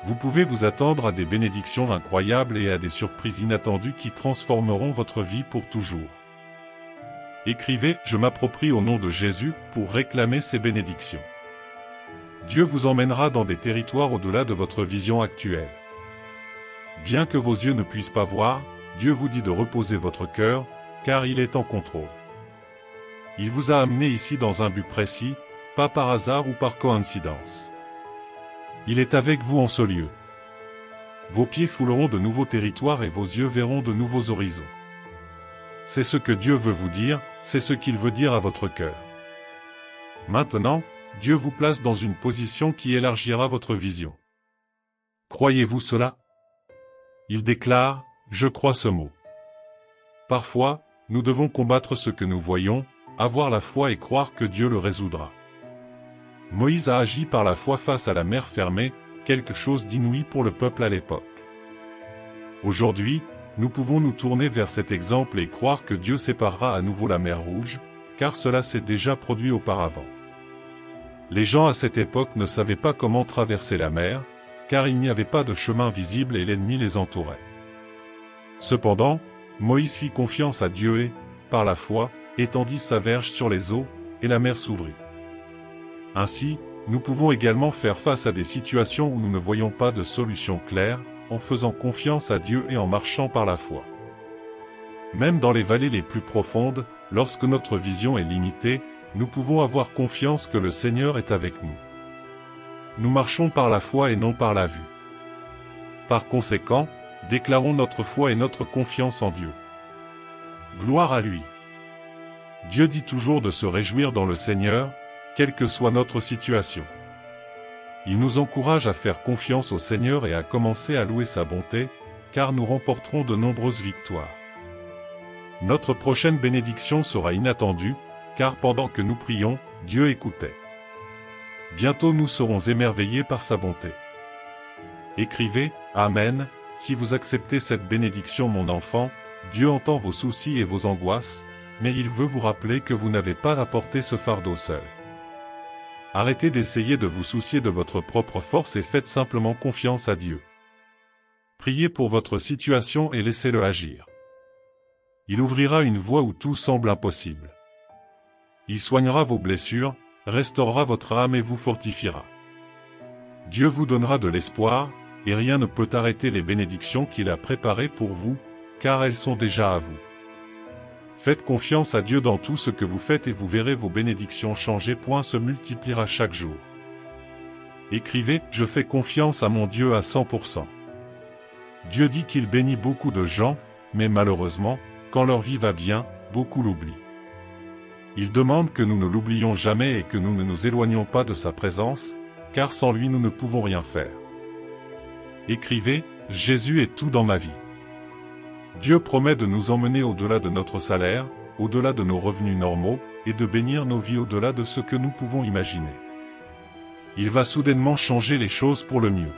Speaker 1: Vous pouvez vous attendre à des bénédictions incroyables et à des surprises inattendues qui transformeront votre vie pour toujours. Écrivez « Je m'approprie au nom de Jésus » pour réclamer ces bénédictions. Dieu vous emmènera dans des territoires au-delà de votre vision actuelle. Bien que vos yeux ne puissent pas voir, Dieu vous dit de reposer votre cœur, car il est en contrôle. Il vous a amené ici dans un but précis, pas par hasard ou par coïncidence. Il est avec vous en ce lieu. Vos pieds fouleront de nouveaux territoires et vos yeux verront de nouveaux horizons. C'est ce que Dieu veut vous dire, c'est ce qu'il veut dire à votre cœur. Maintenant, Dieu vous place dans une position qui élargira votre vision. Croyez-vous cela? Il déclare, « Je crois ce mot ». Parfois, nous devons combattre ce que nous voyons, avoir la foi et croire que Dieu le résoudra. Moïse a agi par la foi face à la mer fermée, quelque chose d'inouï pour le peuple à l'époque. Aujourd'hui, nous pouvons nous tourner vers cet exemple et croire que Dieu séparera à nouveau la mer Rouge, car cela s'est déjà produit auparavant. Les gens à cette époque ne savaient pas comment traverser la mer, car il n'y avait pas de chemin visible et l'ennemi les entourait. Cependant, Moïse fit confiance à Dieu et, par la foi, étendit sa verge sur les eaux, et la mer s'ouvrit. Ainsi, nous pouvons également faire face à des situations où nous ne voyons pas de solution claire, en faisant confiance à Dieu et en marchant par la foi. Même dans les vallées les plus profondes, lorsque notre vision est limitée, nous pouvons avoir confiance que le Seigneur est avec nous. Nous marchons par la foi et non par la vue. Par conséquent, déclarons notre foi et notre confiance en Dieu. Gloire à lui. Dieu dit toujours de se réjouir dans le Seigneur, quelle que soit notre situation. Il nous encourage à faire confiance au Seigneur et à commencer à louer sa bonté, car nous remporterons de nombreuses victoires. Notre prochaine bénédiction sera inattendue, car pendant que nous prions, Dieu écoutait. Bientôt nous serons émerveillés par sa bonté. Écrivez, Amen, si vous acceptez cette bénédiction mon enfant, Dieu entend vos soucis et vos angoisses, mais il veut vous rappeler que vous n'avez pas à porter ce fardeau seul. Arrêtez d'essayer de vous soucier de votre propre force et faites simplement confiance à Dieu. Priez pour votre situation et laissez-le agir. Il ouvrira une voie où tout semble impossible. Il soignera vos blessures, restaurera votre âme et vous fortifiera. Dieu vous donnera de l'espoir, et rien ne peut arrêter les bénédictions qu'il a préparées pour vous, car elles sont déjà à vous. Faites confiance à Dieu dans tout ce que vous faites et vous verrez vos bénédictions changer. Se multipliera chaque jour. Écrivez, je fais confiance à mon Dieu à 100%. Dieu dit qu'il bénit beaucoup de gens, mais malheureusement, quand leur vie va bien, beaucoup l'oublient. Il demande que nous ne l'oublions jamais et que nous ne nous éloignions pas de sa présence, car sans lui nous ne pouvons rien faire. Écrivez, Jésus est tout dans ma vie. Dieu promet de nous emmener au-delà de notre salaire, au-delà de nos revenus normaux, et de bénir nos vies au-delà de ce que nous pouvons imaginer. Il va soudainement changer les choses pour le mieux.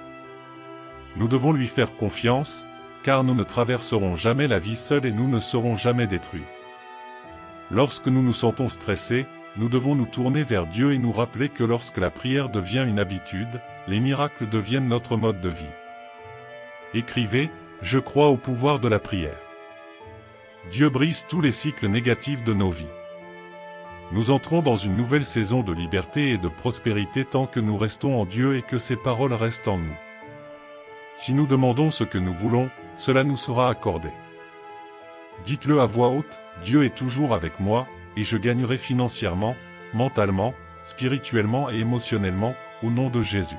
Speaker 1: Nous devons lui faire confiance, car nous ne traverserons jamais la vie seuls et nous ne serons jamais détruits. Lorsque nous nous sentons stressés, nous devons nous tourner vers Dieu et nous rappeler que lorsque la prière devient une habitude, les miracles deviennent notre mode de vie. Écrivez, je crois au pouvoir de la prière. Dieu brise tous les cycles négatifs de nos vies. Nous entrons dans une nouvelle saison de liberté et de prospérité tant que nous restons en Dieu et que ses paroles restent en nous. Si nous demandons ce que nous voulons, cela nous sera accordé. Dites-le à voix haute, Dieu est toujours avec moi, et je gagnerai financièrement, mentalement, spirituellement et émotionnellement, au nom de Jésus.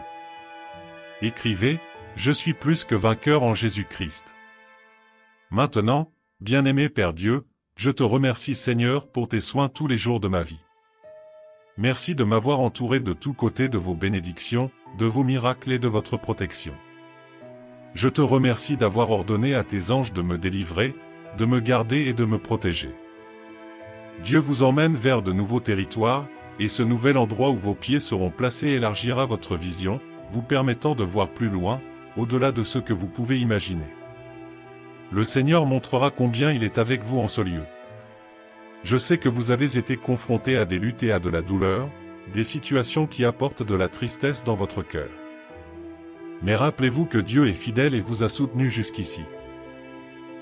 Speaker 1: Écrivez, je suis plus que vainqueur en Jésus-Christ. Maintenant, bien-aimé Père Dieu, je te remercie Seigneur pour tes soins tous les jours de ma vie. Merci de m'avoir entouré de tous côtés de vos bénédictions, de vos miracles et de votre protection. Je te remercie d'avoir ordonné à tes anges de me délivrer, de me garder et de me protéger. Dieu vous emmène vers de nouveaux territoires, et ce nouvel endroit où vos pieds seront placés élargira votre vision, vous permettant de voir plus loin, au-delà de ce que vous pouvez imaginer. Le Seigneur montrera combien il est avec vous en ce lieu. Je sais que vous avez été confrontés à des luttes et à de la douleur, des situations qui apportent de la tristesse dans votre cœur. Mais rappelez-vous que Dieu est fidèle et vous a soutenu jusqu'ici.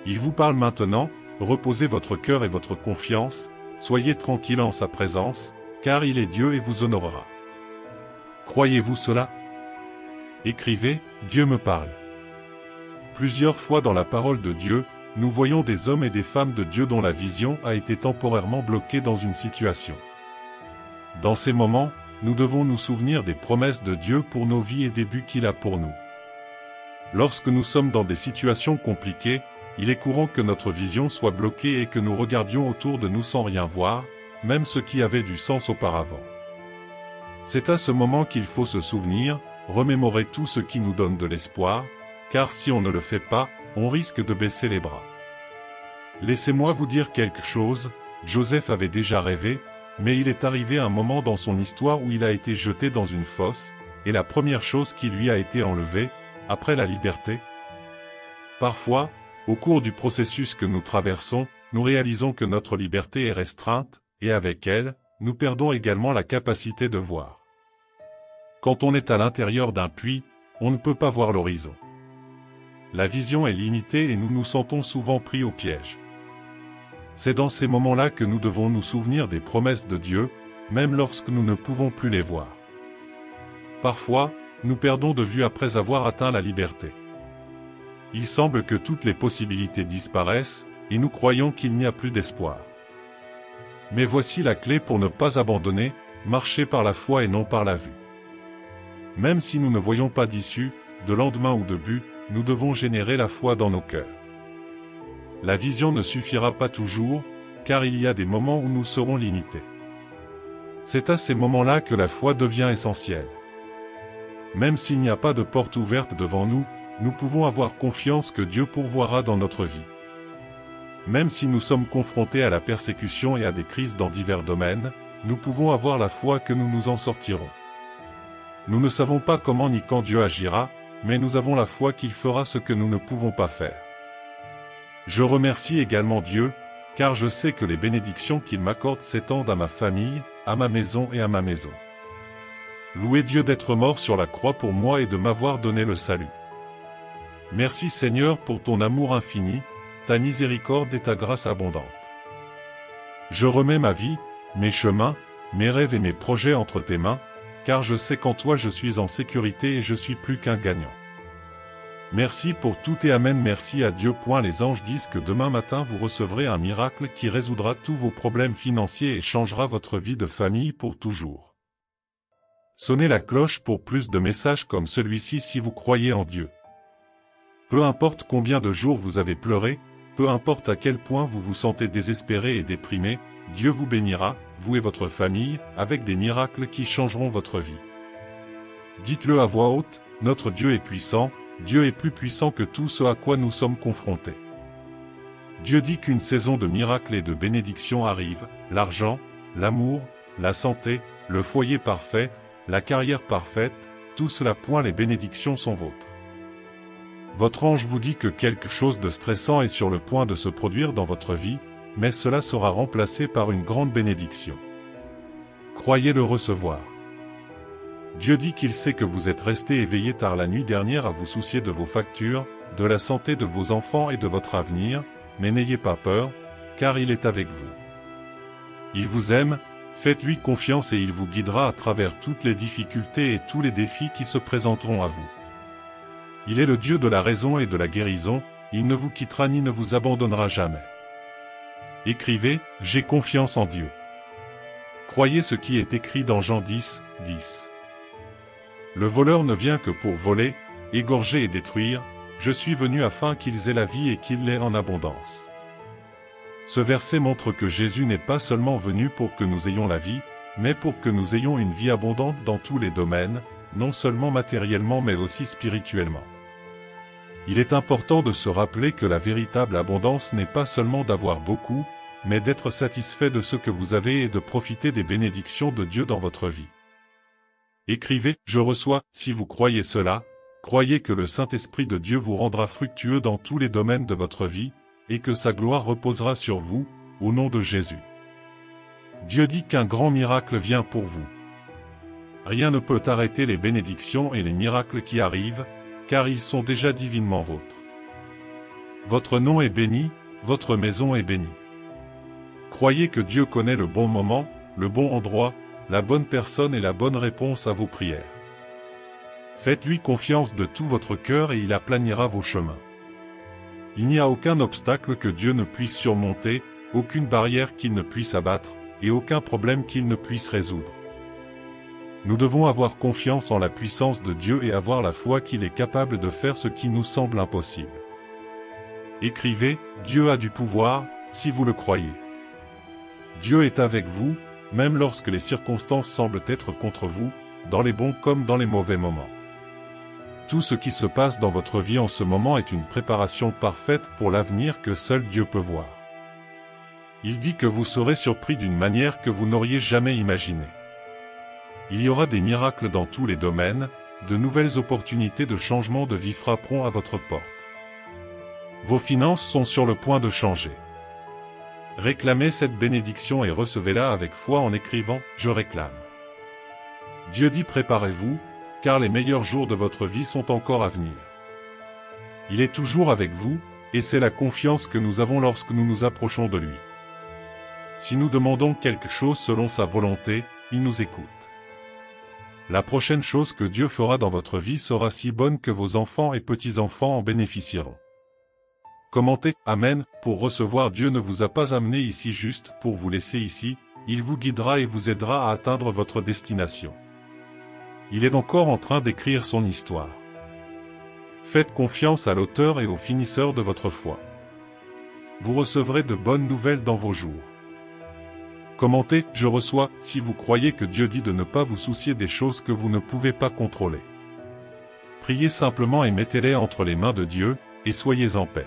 Speaker 1: Il vous parle maintenant, reposez votre cœur et votre confiance, soyez tranquille en sa présence, car il est Dieu et vous honorera. Croyez-vous cela? Écrivez, Dieu me parle. Plusieurs fois dans la parole de Dieu, nous voyons des hommes et des femmes de Dieu dont la vision a été temporairement bloquée dans une situation. Dans ces moments, nous devons nous souvenir des promesses de Dieu pour nos vies et des buts qu'il a pour nous. Lorsque nous sommes dans des situations compliquées, il est courant que notre vision soit bloquée et que nous regardions autour de nous sans rien voir, même ce qui avait du sens auparavant. C'est à ce moment qu'il faut se souvenir, remémorer tout ce qui nous donne de l'espoir, car si on ne le fait pas, on risque de baisser les bras. Laissez-moi vous dire quelque chose, Joseph avait déjà rêvé, mais il est arrivé un moment dans son histoire où il a été jeté dans une fosse, et la première chose qui lui a été enlevée, après la liberté. Parfois, au cours du processus que nous traversons, nous réalisons que notre liberté est restreinte, et avec elle, nous perdons également la capacité de voir. Quand on est à l'intérieur d'un puits, on ne peut pas voir l'horizon. la vision est limitée et nous nous sentons souvent pris au piège. C'est dans ces moments-là que nous devons nous souvenir des promesses de Dieu, même lorsque nous ne pouvons plus les voir. Parfois, nous perdons de vue après avoir atteint la liberté. Il semble que toutes les possibilités disparaissent, et nous croyons qu'il n'y a plus d'espoir. Mais voici la clé pour ne pas abandonner, marcher par la foi et non par la vue. Même si nous ne voyons pas d'issue, de lendemain ou de but, nous devons générer la foi dans nos cœurs. La vision ne suffira pas toujours, car il y a des moments où nous serons limités. C'est à ces moments-là que la foi devient essentielle. Même s'il n'y a pas de porte ouverte devant nous, nous pouvons avoir confiance que Dieu pourvoira dans notre vie. Même si nous sommes confrontés à la persécution et à des crises dans divers domaines, nous pouvons avoir la foi que nous nous en sortirons. Nous ne savons pas comment ni quand Dieu agira, mais nous avons la foi qu'il fera ce que nous ne pouvons pas faire. Je remercie également Dieu, car je sais que les bénédictions qu'il m'accorde s'étendent à ma famille, à ma maison et à ma maison. Louez Dieu d'être mort sur la croix pour moi et de m'avoir donné le salut. Merci Seigneur pour ton amour infini, ta miséricorde et ta grâce abondante. Je remets ma vie, mes chemins, mes rêves et mes projets entre tes mains, car je sais qu'en toi je suis en sécurité et je suis plus qu'un gagnant. Merci pour tout et amen. Merci à Dieu. Les anges disent que demain matin vous recevrez un miracle qui résoudra tous vos problèmes financiers et changera votre vie de famille pour toujours. Sonnez la cloche pour plus de messages comme celui-ci si vous croyez en Dieu. Peu importe combien de jours vous avez pleuré, peu importe à quel point vous vous sentez désespéré et déprimé, Dieu vous bénira, vous et votre famille, avec des miracles qui changeront votre vie. Dites-le à voix haute, notre Dieu est puissant, Dieu est plus puissant que tout ce à quoi nous sommes confrontés. Dieu dit qu'une saison de miracles et de bénédictions arrive, l'argent, l'amour, la santé, le foyer parfait, la carrière parfaite, tout cela. Les bénédictions sont vôtres. Votre ange vous dit que quelque chose de stressant est sur le point de se produire dans votre vie, mais cela sera remplacé par une grande bénédiction. Croyez le recevoir. Dieu dit qu'il sait que vous êtes resté éveillé tard la nuit dernière à vous soucier de vos factures, de la santé de vos enfants et de votre avenir, mais n'ayez pas peur, car il est avec vous. Il vous aime, faites-lui confiance et il vous guidera à travers toutes les difficultés et tous les défis qui se présenteront à vous. Il est le Dieu de la raison et de la guérison, il ne vous quittera ni ne vous abandonnera jamais. Écrivez, j'ai confiance en Dieu. Croyez ce qui est écrit dans Jean 10, 10. Le voleur ne vient que pour voler, égorger et détruire, je suis venu afin qu'ils aient la vie et qu'ils l'aient en abondance. Ce verset montre que Jésus n'est pas seulement venu pour que nous ayons la vie, mais pour que nous ayons une vie abondante dans tous les domaines, non seulement matériellement mais aussi spirituellement. Il est important de se rappeler que la véritable abondance n'est pas seulement d'avoir beaucoup, mais d'être satisfait de ce que vous avez et de profiter des bénédictions de Dieu dans votre vie. Écrivez, je reçois, si vous croyez cela, croyez que le Saint-Esprit de Dieu vous rendra fructueux dans tous les domaines de votre vie, et que sa gloire reposera sur vous, au nom de Jésus. Dieu dit qu'un grand miracle vient pour vous. Rien ne peut arrêter les bénédictions et les miracles qui arrivent, car ils sont déjà divinement vôtres. Votre nom est béni, votre maison est bénie. Croyez que Dieu connaît le bon moment, le bon endroit, la bonne personne et la bonne réponse à vos prières. Faites-lui confiance de tout votre cœur et il aplanira vos chemins. Il n'y a aucun obstacle que Dieu ne puisse surmonter, aucune barrière qu'il ne puisse abattre, et aucun problème qu'il ne puisse résoudre. Nous devons avoir confiance en la puissance de Dieu et avoir la foi qu'il est capable de faire ce qui nous semble impossible. Écrivez, Dieu a du pouvoir, si vous le croyez. Dieu est avec vous, même lorsque les circonstances semblent être contre vous, dans les bons comme dans les mauvais moments. Tout ce qui se passe dans votre vie en ce moment est une préparation parfaite pour l'avenir que seul Dieu peut voir. Il dit que vous serez surpris d'une manière que vous n'auriez jamais imaginée. Il y aura des miracles dans tous les domaines, de nouvelles opportunités de changement de vie frapperont à votre porte. Vos finances sont sur le point de changer. Réclamez cette bénédiction et recevez-la avec foi en écrivant « Je réclame ». Dieu dit préparez-vous, car les meilleurs jours de votre vie sont encore à venir. Il est toujours avec vous, et c'est la confiance que nous avons lorsque nous nous approchons de lui. Si nous demandons quelque chose selon sa volonté, il nous écoute. La prochaine chose que Dieu fera dans votre vie sera si bonne que vos enfants et petits-enfants en bénéficieront. Commentez « Amen » pour recevoir. Dieu ne vous a pas amené ici juste pour vous laisser ici, il vous guidera et vous aidera à atteindre votre destination. Il est encore en train d'écrire son histoire. Faites confiance à l'auteur et au finisseur de votre foi. Vous recevrez de bonnes nouvelles dans vos jours. Commentez « Je reçois » si vous croyez que Dieu dit de ne pas vous soucier des choses que vous ne pouvez pas contrôler. Priez simplement et mettez-les entre les mains de Dieu, et soyez en paix.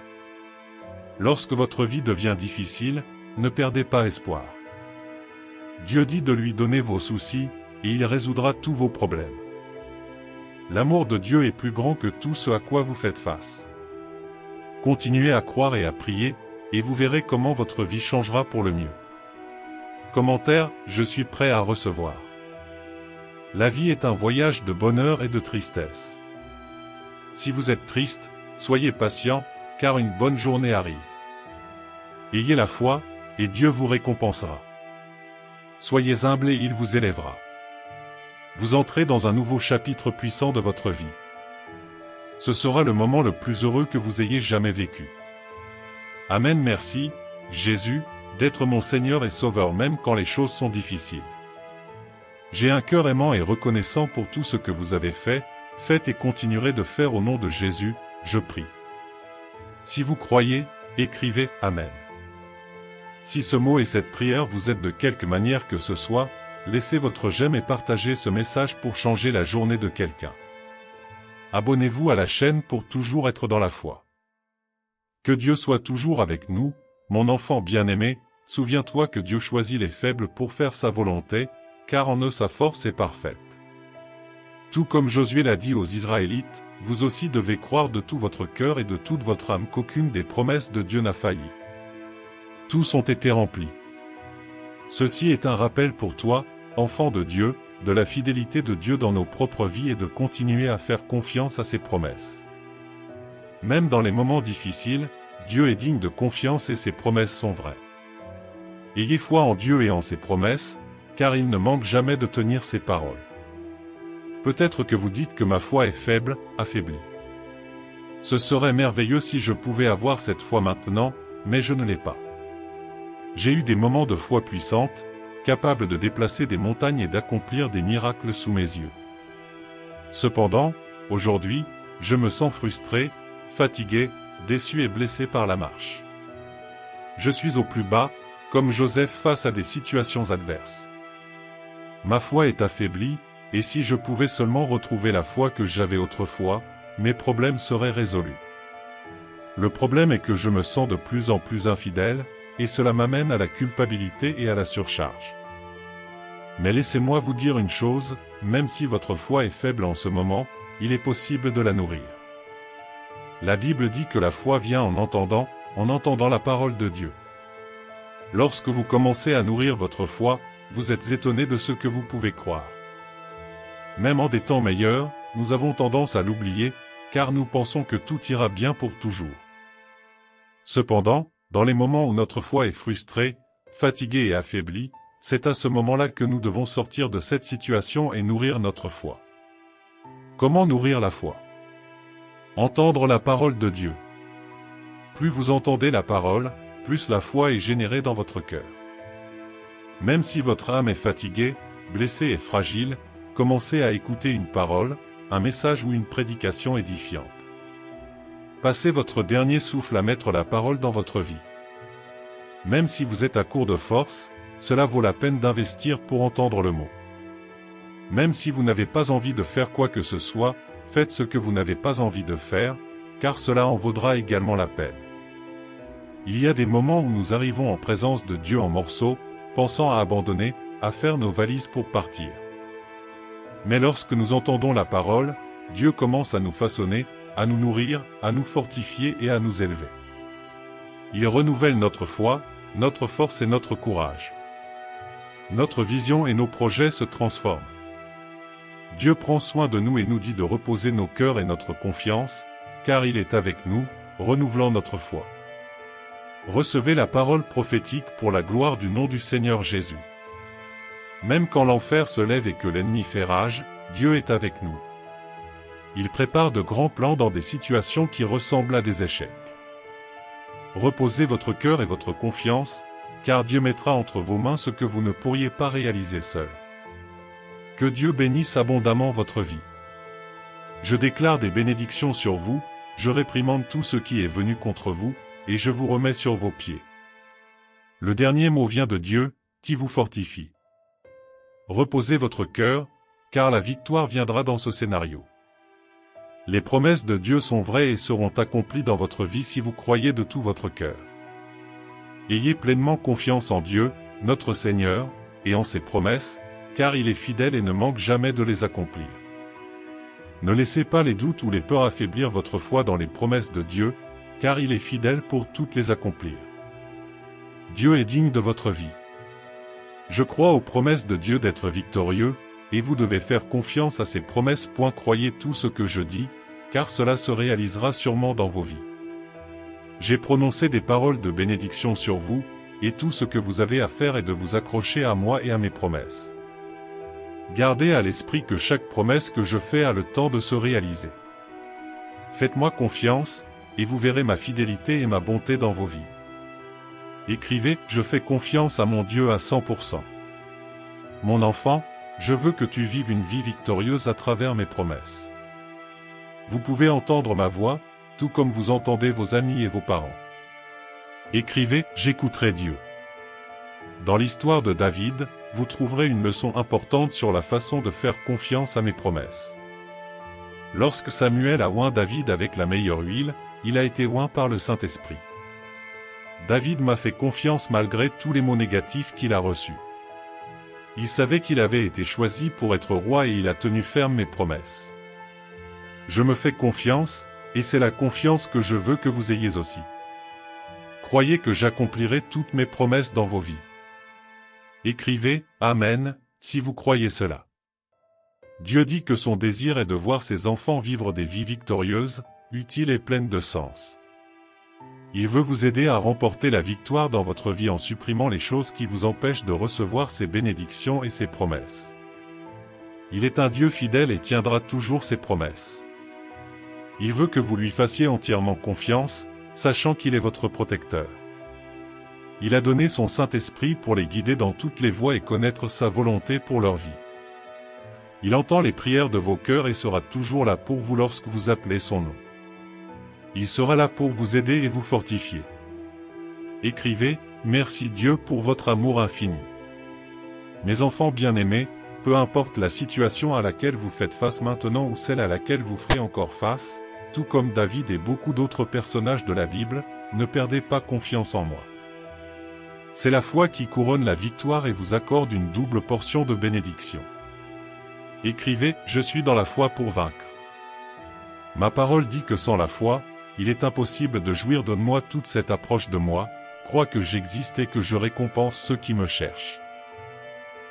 Speaker 1: Lorsque votre vie devient difficile, ne perdez pas espoir. Dieu dit de lui donner vos soucis, et il résoudra tous vos problèmes. L'amour de Dieu est plus grand que tout ce à quoi vous faites face. Continuez à croire et à prier, et vous verrez comment votre vie changera pour le mieux. Commentaire, je suis prêt à recevoir. La vie est un voyage de bonheur et de tristesse. Si vous êtes triste, soyez patient, car une bonne journée arrive. Ayez la foi, et Dieu vous récompensera. Soyez humble et il vous élèvera. Vous entrez dans un nouveau chapitre puissant de votre vie. Ce sera le moment le plus heureux que vous ayez jamais vécu. Amen. Merci, Jésus, d'être mon Seigneur et Sauveur même quand les choses sont difficiles. J'ai un cœur aimant et reconnaissant pour tout ce que vous avez fait, faites et continuerez de faire au nom de Jésus, je prie. Si vous croyez, écrivez « Amen ». Si ce mot et cette prière vous aident de quelque manière que ce soit, laissez votre j'aime et partagez ce message pour changer la journée de quelqu'un. Abonnez-vous à la chaîne pour toujours être dans la foi. Que Dieu soit toujours avec nous, mon enfant bien-aimé, souviens-toi que Dieu choisit les faibles pour faire sa volonté, car en eux sa force est parfaite. Tout comme Josué l'a dit aux Israélites, vous aussi devez croire de tout votre cœur et de toute votre âme qu'aucune des promesses de Dieu n'a failli. Tous ont été remplis. Ceci est un rappel pour toi, enfant de Dieu, de la fidélité de Dieu dans nos propres vies et de continuer à faire confiance à ses promesses. Même dans les moments difficiles, Dieu est digne de confiance et ses promesses sont vraies. Ayez foi en Dieu et en ses promesses, car il ne manque jamais de tenir ses paroles. Peut-être que vous dites que ma foi est faible, affaiblie. Ce serait merveilleux si je pouvais avoir cette foi maintenant, mais je ne l'ai pas. J'ai eu des moments de foi puissante, capables de déplacer des montagnes et d'accomplir des miracles sous mes yeux. Cependant, aujourd'hui, je me sens frustré, fatigué, déçu et blessé par la marche. Je suis au plus bas, comme Joseph face à des situations adverses. Ma foi est affaiblie, et si je pouvais seulement retrouver la foi que j'avais autrefois, mes problèmes seraient résolus. Le problème est que je me sens de plus en plus infidèle, et cela m'amène à la culpabilité et à la surcharge. Mais laissez-moi vous dire une chose, même si votre foi est faible en ce moment, il est possible de la nourrir. La Bible dit que la foi vient en entendant la parole de Dieu. Lorsque vous commencez à nourrir votre foi, vous êtes étonné de ce que vous pouvez croire. Même en des temps meilleurs, nous avons tendance à l'oublier, car nous pensons que tout ira bien pour toujours. Cependant, dans les moments où notre foi est frustrée, fatiguée et affaiblie, c'est à ce moment-là que nous devons sortir de cette situation et nourrir notre foi. Comment nourrir la foi? Entendre la parole de Dieu. Plus vous entendez la parole, plus la foi est générée dans votre cœur. Même si votre âme est fatiguée, blessée et fragile, commencez à écouter une parole, un message ou une prédication édifiante. Passez votre dernier souffle à mettre la parole dans votre vie. Même si vous êtes à court de force, cela vaut la peine d'investir pour entendre le mot. Même si vous n'avez pas envie de faire quoi que ce soit, faites ce que vous n'avez pas envie de faire, car cela en vaudra également la peine. Il y a des moments où nous arrivons en présence de Dieu en morceaux, pensant à abandonner, à faire nos valises pour partir. Mais lorsque nous entendons la parole, Dieu commence à nous façonner, à nous nourrir, à nous fortifier et à nous élever. Il renouvelle notre foi, notre force et notre courage. Notre vision et nos projets se transforment. Dieu prend soin de nous et nous dit de reposer nos cœurs et notre confiance, car il est avec nous, renouvelant notre foi. Recevez la parole prophétique pour la gloire du nom du Seigneur Jésus. Même quand l'enfer se lève et que l'ennemi fait rage, Dieu est avec nous. Il prépare de grands plans dans des situations qui ressemblent à des échecs. Reposez votre cœur et votre confiance, car Dieu mettra entre vos mains ce que vous ne pourriez pas réaliser seul. Que Dieu bénisse abondamment votre vie. Je déclare des bénédictions sur vous, je réprimande tout ce qui est venu contre vous, et je vous remets sur vos pieds. Le dernier mot vient de Dieu, qui vous fortifie. Reposez votre cœur, car la victoire viendra dans ce scénario. Les promesses de Dieu sont vraies et seront accomplies dans votre vie si vous croyez de tout votre cœur. Ayez pleinement confiance en Dieu, notre Seigneur, et en ses promesses, car il est fidèle et ne manque jamais de les accomplir. Ne laissez pas les doutes ou les peurs affaiblir votre foi dans les promesses de Dieu, car il est fidèle pour toutes les accomplir. Dieu est digne de votre vie. Je crois aux promesses de Dieu d'être victorieux, et vous devez faire confiance à ses promesses. Croyez tout ce que je dis, car cela se réalisera sûrement dans vos vies. J'ai prononcé des paroles de bénédiction sur vous, et tout ce que vous avez à faire est de vous accrocher à moi et à mes promesses. Gardez à l'esprit que chaque promesse que je fais a le temps de se réaliser. Faites-moi confiance, et vous verrez ma fidélité et ma bonté dans vos vies. Écrivez, je fais confiance à mon Dieu à 100%. Mon enfant, je veux que tu vives une vie victorieuse à travers mes promesses. Vous pouvez entendre ma voix, tout comme vous entendez vos amis et vos parents. Écrivez, j'écouterai Dieu. Dans l'histoire de David, vous trouverez une leçon importante sur la façon de faire confiance à mes promesses. Lorsque Samuel a oint David avec la meilleure huile, il a été oint par le Saint-Esprit. David m'a fait confiance malgré tous les mots négatifs qu'il a reçus. Il savait qu'il avait été choisi pour être roi et il a tenu ferme mes promesses. Je me fais confiance, et c'est la confiance que je veux que vous ayez aussi. Croyez que j'accomplirai toutes mes promesses dans vos vies. Écrivez « Amen » si vous croyez cela. Dieu dit que son désir est de voir ses enfants vivre des vies victorieuses, utiles et pleines de sens. Il veut vous aider à remporter la victoire dans votre vie en supprimant les choses qui vous empêchent de recevoir ses bénédictions et ses promesses. Il est un Dieu fidèle et tiendra toujours ses promesses. Il veut que vous lui fassiez entièrement confiance, sachant qu'il est votre protecteur. Il a donné son Saint-Esprit pour les guider dans toutes les voies et connaître sa volonté pour leur vie. Il entend les prières de vos cœurs et sera toujours là pour vous lorsque vous appelez son nom. Il sera là pour vous aider et vous fortifier. Écrivez, merci Dieu pour votre amour infini. Mes enfants bien-aimés, peu importe la situation à laquelle vous faites face maintenant ou celle à laquelle vous ferez encore face, tout comme David et beaucoup d'autres personnages de la Bible, ne perdez pas confiance en moi. C'est la foi qui couronne la victoire et vous accorde une double portion de bénédiction. Écrivez, je suis dans la foi pour vaincre. Ma parole dit que sans la foi, il est impossible de jouir. Donne-moi toute cette approche de moi, crois que j'existe et que je récompense ceux qui me cherchent.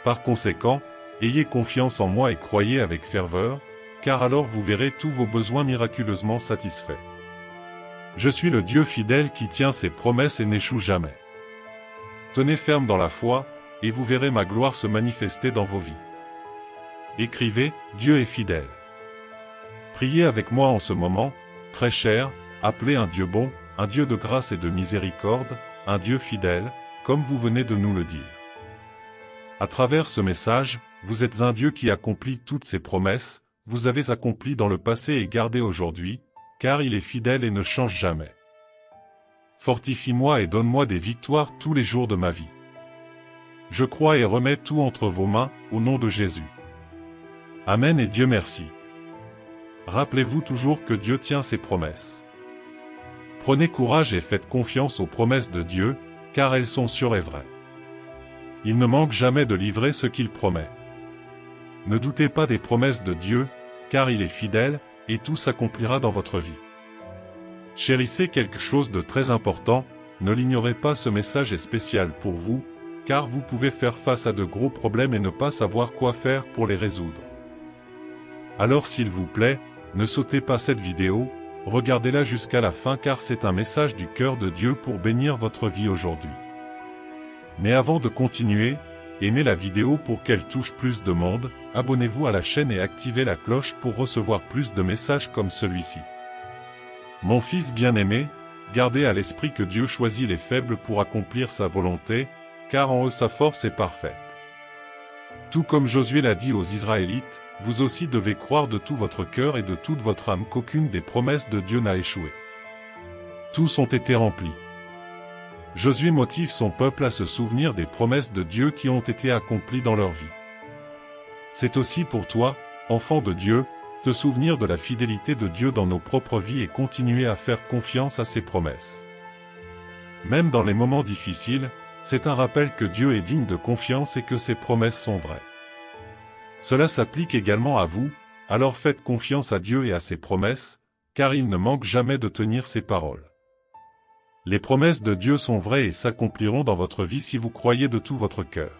Speaker 1: Par conséquent, ayez confiance en moi et croyez avec ferveur, car alors vous verrez tous vos besoins miraculeusement satisfaits. Je suis le Dieu fidèle qui tient ses promesses et n'échoue jamais. Tenez ferme dans la foi, et vous verrez ma gloire se manifester dans vos vies. Écrivez, Dieu est fidèle. Priez avec moi en ce moment, très cher, appelez un Dieu bon, un Dieu de grâce et de miséricorde, un Dieu fidèle, comme vous venez de nous le dire. À travers ce message, vous êtes un Dieu qui accomplit toutes ses promesses, vous avez accompli dans le passé et gardé aujourd'hui, car il est fidèle et ne change jamais. Fortifie-moi et donne-moi des victoires tous les jours de ma vie. Je crois et remets tout entre vos mains, au nom de Jésus. Amen et Dieu merci. Rappelez-vous toujours que Dieu tient ses promesses. Prenez courage et faites confiance aux promesses de Dieu, car elles sont sûres et vraies. Il ne manque jamais de livrer ce qu'il promet. Ne doutez pas des promesses de Dieu, car il est fidèle, et tout s'accomplira dans votre vie. Chérissez quelque chose de très important, ne l'ignorez pas, ce message est spécial pour vous, car vous pouvez faire face à de gros problèmes et ne pas savoir quoi faire pour les résoudre. Alors s'il vous plaît, ne sautez pas cette vidéo, regardez-la jusqu'à la fin car c'est un message du cœur de Dieu pour bénir votre vie aujourd'hui. Mais avant de continuer, aimez la vidéo pour qu'elle touche plus de monde, abonnez-vous à la chaîne et activez la cloche pour recevoir plus de messages comme celui-ci. Mon fils bien-aimé, gardez à l'esprit que Dieu choisit les faibles pour accomplir sa volonté, car en eux sa force est parfaite. Tout comme Josué l'a dit aux Israélites, vous aussi devez croire de tout votre cœur et de toute votre âme qu'aucune des promesses de Dieu n'a échoué. Tous ont été remplis. Josué motive son peuple à se souvenir des promesses de Dieu qui ont été accomplies dans leur vie. C'est aussi pour toi, enfant de Dieu, te souvenir de la fidélité de Dieu dans nos propres vies et continuer à faire confiance à ses promesses. Même dans les moments difficiles, c'est un rappel que Dieu est digne de confiance et que ses promesses sont vraies. Cela s'applique également à vous, alors faites confiance à Dieu et à ses promesses, car il ne manque jamais de tenir ses paroles. Les promesses de Dieu sont vraies et s'accompliront dans votre vie si vous croyez de tout votre cœur.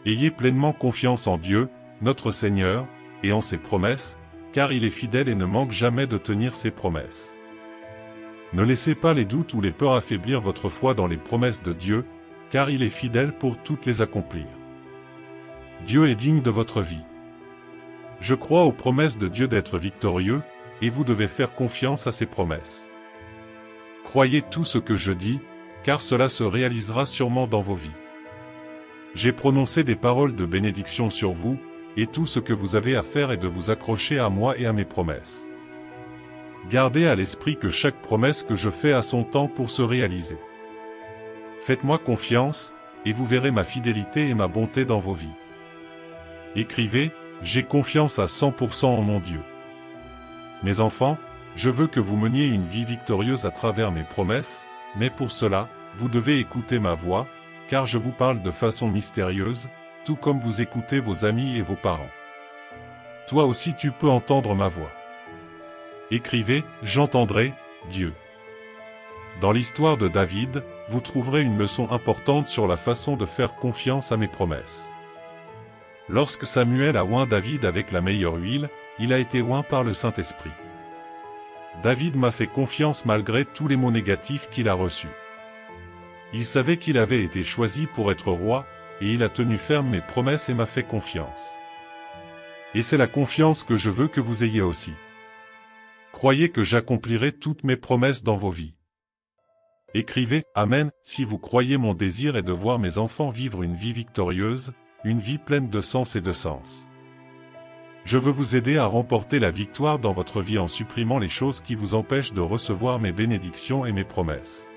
Speaker 1: Ayez pleinement confiance en Dieu, notre Seigneur, et en ses promesses, car il est fidèle et ne manque jamais de tenir ses promesses. Ne laissez pas les doutes ou les peurs affaiblir votre foi dans les promesses de Dieu, car il est fidèle pour toutes les accomplir. Dieu est digne de votre vie. Je crois aux promesses de Dieu d'être victorieux, et vous devez faire confiance à ses promesses. Croyez tout ce que je dis, car cela se réalisera sûrement dans vos vies. J'ai prononcé des paroles de bénédiction sur vous, et tout ce que vous avez à faire est de vous accrocher à moi et à mes promesses. Gardez à l'esprit que chaque promesse que je fais a son temps pour se réaliser. Faites-moi confiance, et vous verrez ma fidélité et ma bonté dans vos vies. Écrivez, j'ai confiance à 100% en mon Dieu. Mes enfants, je veux que vous meniez une vie victorieuse à travers mes promesses, mais pour cela, vous devez écouter ma voix, car je vous parle de façon mystérieuse, tout comme vous écoutez vos amis et vos parents. Toi aussi tu peux entendre ma voix. Écrivez, j'entendrai, Dieu. Dans l'histoire de David, vous trouverez une leçon importante sur la façon de faire confiance à mes promesses. Lorsque Samuel a oint David avec la meilleure huile, il a été oint par le Saint-Esprit. David m'a fait confiance malgré tous les mots négatifs qu'il a reçus. Il savait qu'il avait été choisi pour être roi, et il a tenu ferme mes promesses et m'a fait confiance. Et c'est la confiance que je veux que vous ayez aussi. Croyez que j'accomplirai toutes mes promesses dans vos vies. Écrivez, Amen, si vous croyez mon désir est de voir mes enfants vivre une vie victorieuse, une vie pleine de sens et de sens. Je veux vous aider à remporter la victoire dans votre vie en supprimant les choses qui vous empêchent de recevoir mes bénédictions et mes promesses.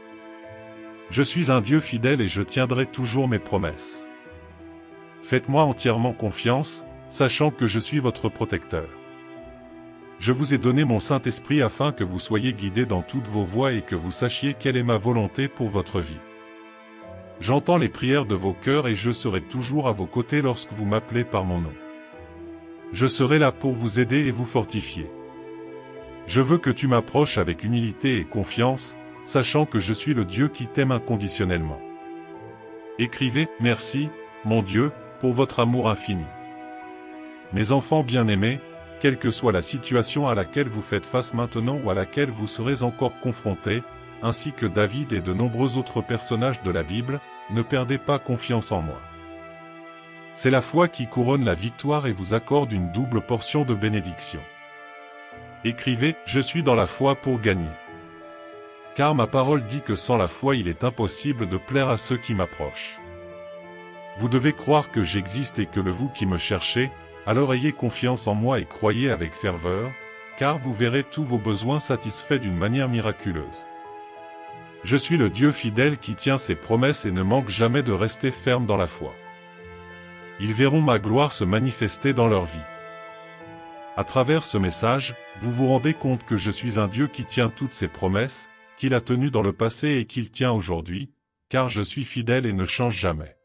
Speaker 1: Je suis un Dieu fidèle et je tiendrai toujours mes promesses. Faites-moi entièrement confiance, sachant que je suis votre protecteur. Je vous ai donné mon Saint-Esprit afin que vous soyez guidés dans toutes vos voies et que vous sachiez quelle est ma volonté pour votre vie. J'entends les prières de vos cœurs et je serai toujours à vos côtés lorsque vous m'appelez par mon nom. Je serai là pour vous aider et vous fortifier. Je veux que tu m'approches avec humilité et confiance, sachant que je suis le Dieu qui t'aime inconditionnellement. Écrivez, merci, mon Dieu, pour votre amour infini. Mes enfants bien-aimés, quelle que soit la situation à laquelle vous faites face maintenant ou à laquelle vous serez encore confrontés, ainsi que David et de nombreux autres personnages de la Bible, ne perdez pas confiance en moi. C'est la foi qui couronne la victoire et vous accorde une double portion de bénédiction. Écrivez, je suis dans la foi pour gagner. Car ma parole dit que sans la foi il est impossible de plaire à ceux qui m'approchent. Vous devez croire que j'existe et que le vous qui me cherchez, alors ayez confiance en moi et croyez avec ferveur, car vous verrez tous vos besoins satisfaits d'une manière miraculeuse. Je suis le Dieu fidèle qui tient ses promesses et ne manque jamais de rester ferme dans la foi. Ils verront ma gloire se manifester dans leur vie. À travers ce message, vous vous rendez compte que je suis un Dieu qui tient toutes ses promesses, qu'il a tenues dans le passé et qu'il tient aujourd'hui, car je suis fidèle et ne change jamais.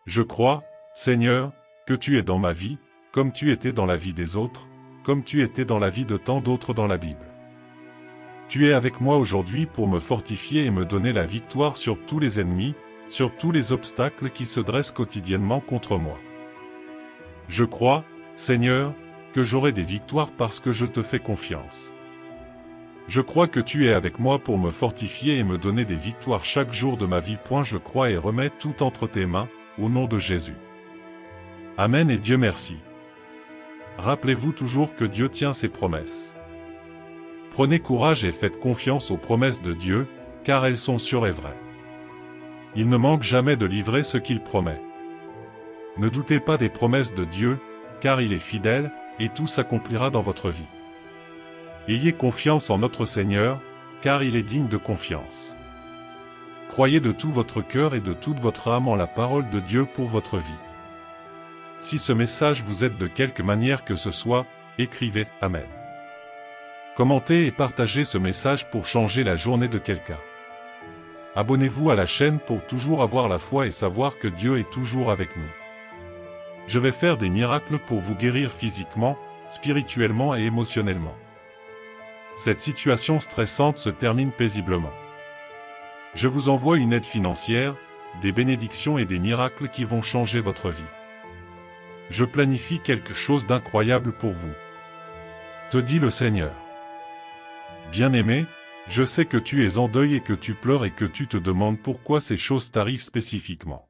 Speaker 1: Je crois, Seigneur, que tu es dans ma vie, comme tu étais dans la vie des autres, comme tu étais dans la vie de tant d'autres dans la Bible. Tu es avec moi aujourd'hui pour me fortifier et me donner la victoire sur tous les ennemis, sur tous les obstacles qui se dressent quotidiennement contre moi. Je crois, Seigneur, que j'aurai des victoires parce que je te fais confiance. Je crois que tu es avec moi pour me fortifier et me donner des victoires chaque jour de ma vie. Je crois et remets tout entre tes mains, au nom de Jésus. Amen et Dieu merci. Rappelez-vous toujours que Dieu tient ses promesses. Prenez courage et faites confiance aux promesses de Dieu, car elles sont sûres et vraies. Il ne manque jamais de livrer ce qu'il promet. Ne doutez pas des promesses de Dieu, car il est fidèle, et tout s'accomplira dans votre vie. Ayez confiance en notre Seigneur, car il est digne de confiance. Croyez de tout votre cœur et de toute votre âme en la parole de Dieu pour votre vie. Si ce message vous aide de quelque manière que ce soit, écrivez « Amen ». Commentez et partagez ce message pour changer la journée de quelqu'un. Abonnez-vous à la chaîne pour toujours avoir la foi et savoir que Dieu est toujours avec nous. Je vais faire des miracles pour vous guérir physiquement, spirituellement et émotionnellement. Cette situation stressante se termine paisiblement. Je vous envoie une aide financière, des bénédictions et des miracles qui vont changer votre vie. Je planifie quelque chose d'incroyable pour vous. Te dit le Seigneur. Bien-aimé, je sais que tu es en deuil et que tu pleures et que tu te demandes pourquoi ces choses t'arrivent spécifiquement.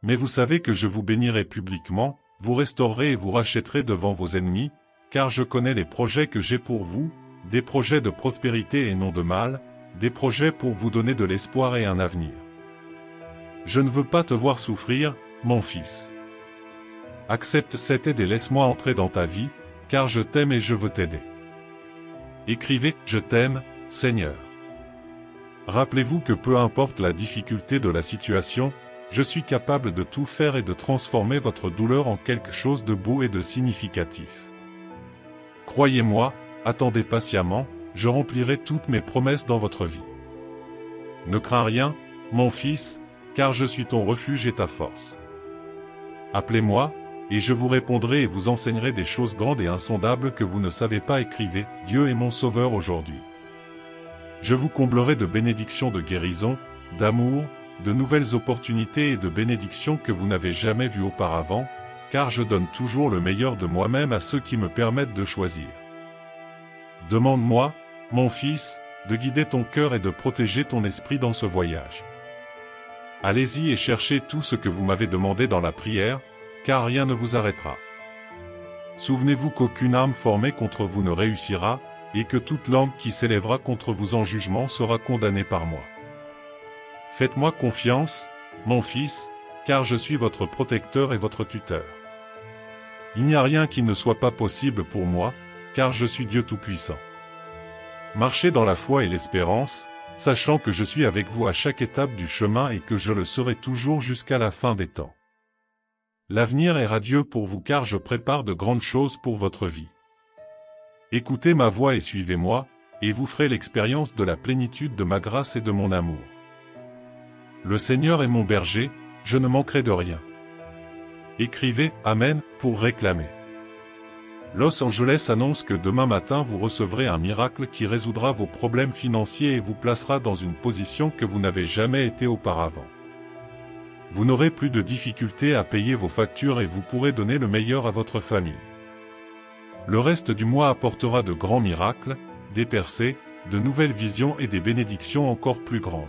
Speaker 1: Mais vous savez que je vous bénirai publiquement, vous restaurerez et vous rachèterez devant vos ennemis, car je connais les projets que j'ai pour vous, des projets de prospérité et non de mal, des projets pour vous donner de l'espoir et un avenir. Je ne veux pas te voir souffrir, mon fils. Accepte cette aide et laisse-moi entrer dans ta vie, car je t'aime et je veux t'aider. Écrivez « Je t'aime, Seigneur ». Rappelez-vous que peu importe la difficulté de la situation, je suis capable de tout faire et de transformer votre douleur en quelque chose de beau et de significatif. Croyez-moi, attendez patiemment, je remplirai toutes mes promesses dans votre vie. Ne crains rien, mon fils, car je suis ton refuge et ta force. Appelez-moi, et je vous répondrai et vous enseignerai des choses grandes et insondables que vous ne savez pas. Écrivez, Dieu est mon sauveur aujourd'hui. Je vous comblerai de bénédictions de guérison, d'amour, de nouvelles opportunités et de bénédictions que vous n'avez jamais vues auparavant, car je donne toujours le meilleur de moi-même à ceux qui me permettent de choisir. Demande-moi, mon fils, de guider ton cœur et de protéger ton esprit dans ce voyage. Allez-y et cherchez tout ce que vous m'avez demandé dans la prière, car rien ne vous arrêtera. Souvenez-vous qu'aucune arme formée contre vous ne réussira, et que toute langue qui s'élèvera contre vous en jugement sera condamnée par moi. Faites-moi confiance, mon fils, car je suis votre protecteur et votre tuteur. Il n'y a rien qui ne soit pas possible pour moi, car je suis Dieu Tout-Puissant. Marchez dans la foi et l'espérance, sachant que je suis avec vous à chaque étape du chemin et que je le serai toujours jusqu'à la fin des temps. L'avenir est radieux pour vous car je prépare de grandes choses pour votre vie. Écoutez ma voix et suivez-moi, et vous ferez l'expérience de la plénitude de ma grâce et de mon amour. Le Seigneur est mon berger, je ne manquerai de rien. Écrivez « Amen » pour réclamer. Los Angeles annonce que demain matin vous recevrez un miracle qui résoudra vos problèmes financiers et vous placera dans une position que vous n'avez jamais été auparavant. Vous n'aurez plus de difficultés à payer vos factures et vous pourrez donner le meilleur à votre famille. Le reste du mois apportera de grands miracles, des percées, de nouvelles visions et des bénédictions encore plus grandes.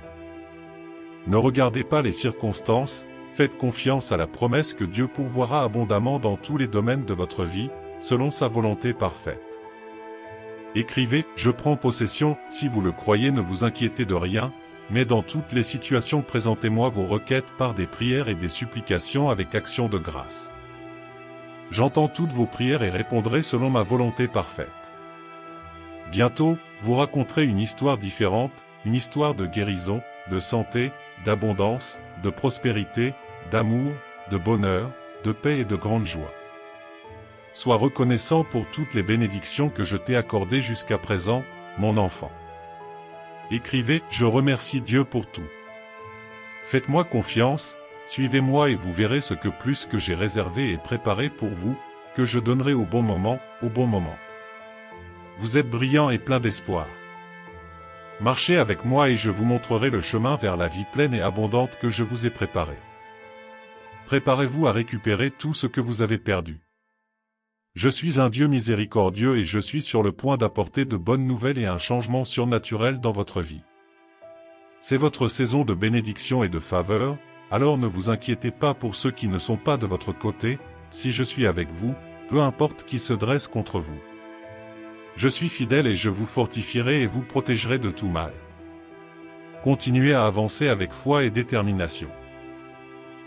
Speaker 1: Ne regardez pas les circonstances, faites confiance à la promesse que Dieu pourvoira abondamment dans tous les domaines de votre vie, selon sa volonté parfaite. Écrivez « Je prends possession », si vous le croyez, ne vous inquiétez de rien, mais dans toutes les situations présentez-moi vos requêtes par des prières et des supplications avec action de grâce. J'entends toutes vos prières et répondrai selon ma volonté parfaite. Bientôt, vous raconterez une histoire différente, une histoire de guérison, de santé, d'abondance, de prospérité, d'amour, de bonheur, de paix et de grande joie. Sois reconnaissant pour toutes les bénédictions que je t'ai accordées jusqu'à présent, mon enfant. Écrivez « Je remercie Dieu pour tout. Faites-moi confiance, suivez-moi et vous verrez ce que plus que j'ai réservé et préparé pour vous, que je donnerai au bon moment, au bon moment. Vous êtes brillant et plein d'espoir. Marchez avec moi et je vous montrerai le chemin vers la vie pleine et abondante que je vous ai préparée. Préparez-vous à récupérer tout ce que vous avez perdu. Je suis un Dieu miséricordieux et je suis sur le point d'apporter de bonnes nouvelles et un changement surnaturel dans votre vie. C'est votre saison de bénédiction et de faveur, alors ne vous inquiétez pas pour ceux qui ne sont pas de votre côté, si je suis avec vous, peu importe qui se dresse contre vous. Je suis fidèle et je vous fortifierai et vous protégerai de tout mal. Continuez à avancer avec foi et détermination.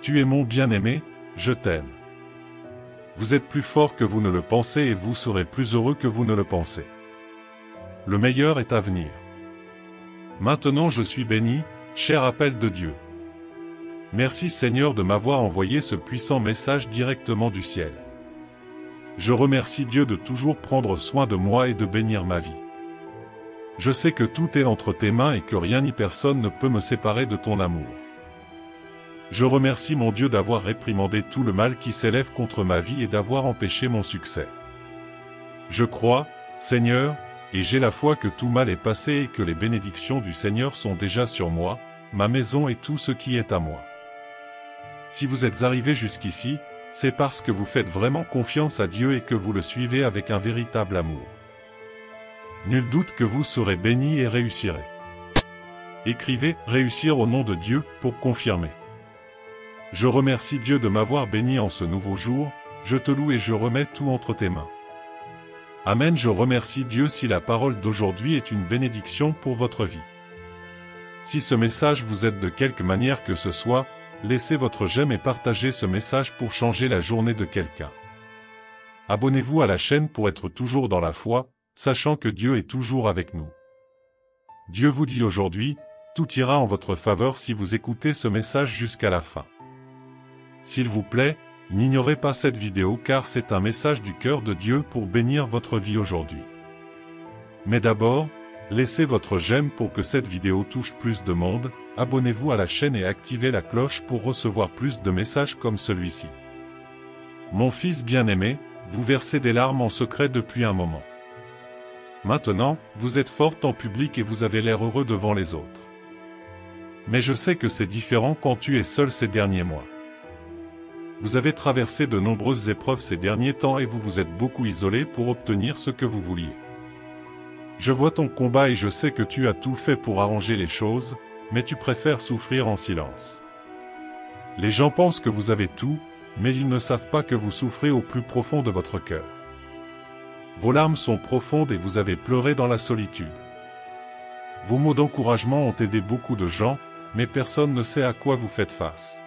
Speaker 1: Tu es mon bien-aimé, je t'aime. Vous êtes plus fort que vous ne le pensez et vous serez plus heureux que vous ne le pensez. Le meilleur est à venir. Maintenant je suis béni, cher appel de Dieu. Merci Seigneur de m'avoir envoyé ce puissant message directement du ciel. Je remercie Dieu de toujours prendre soin de moi et de bénir ma vie. Je sais que tout est entre tes mains et que rien ni personne ne peut me séparer de ton amour. Je remercie mon Dieu d'avoir réprimandé tout le mal qui s'élève contre ma vie et d'avoir empêché mon succès. Je crois, Seigneur, et j'ai la foi que tout mal est passé et que les bénédictions du Seigneur sont déjà sur moi, ma maison et tout ce qui est à moi. Si vous êtes arrivé jusqu'ici, c'est parce que vous faites vraiment confiance à Dieu et que vous le suivez avec un véritable amour. Nul doute que vous serez bénis et réussirez. Écrivez « Réussir au nom de Dieu » pour confirmer. Je remercie Dieu de m'avoir béni en ce nouveau jour, je te loue et je remets tout entre tes mains. Amen. Je remercie Dieu si la parole d'aujourd'hui est une bénédiction pour votre vie. Si ce message vous aide de quelque manière que ce soit, laissez votre j'aime et partagez ce message pour changer la journée de quelqu'un. Abonnez-vous à la chaîne pour être toujours dans la foi, sachant que Dieu est toujours avec nous. Dieu vous dit aujourd'hui, tout ira en votre faveur si vous écoutez ce message jusqu'à la fin. S'il vous plaît, n'ignorez pas cette vidéo car c'est un message du cœur de Dieu pour bénir votre vie aujourd'hui. Mais d'abord, laissez votre j'aime pour que cette vidéo touche plus de monde, abonnez-vous à la chaîne et activez la cloche pour recevoir plus de messages comme celui-ci. Mon fils bien-aimé, vous versez des larmes en secret depuis un moment. Maintenant, vous êtes forte en public et vous avez l'air heureux devant les autres. Mais je sais que c'est différent quand tu es seul ces derniers mois. Vous avez traversé de nombreuses épreuves ces derniers temps et vous vous êtes beaucoup isolé pour obtenir ce que vous vouliez. Je vois ton combat et je sais que tu as tout fait pour arranger les choses, mais tu préfères souffrir en silence. Les gens pensent que vous avez tout, mais ils ne savent pas que vous souffrez au plus profond de votre cœur. Vos larmes sont profondes et vous avez pleuré dans la solitude. Vos mots d'encouragement ont aidé beaucoup de gens, mais personne ne sait à quoi vous faites face.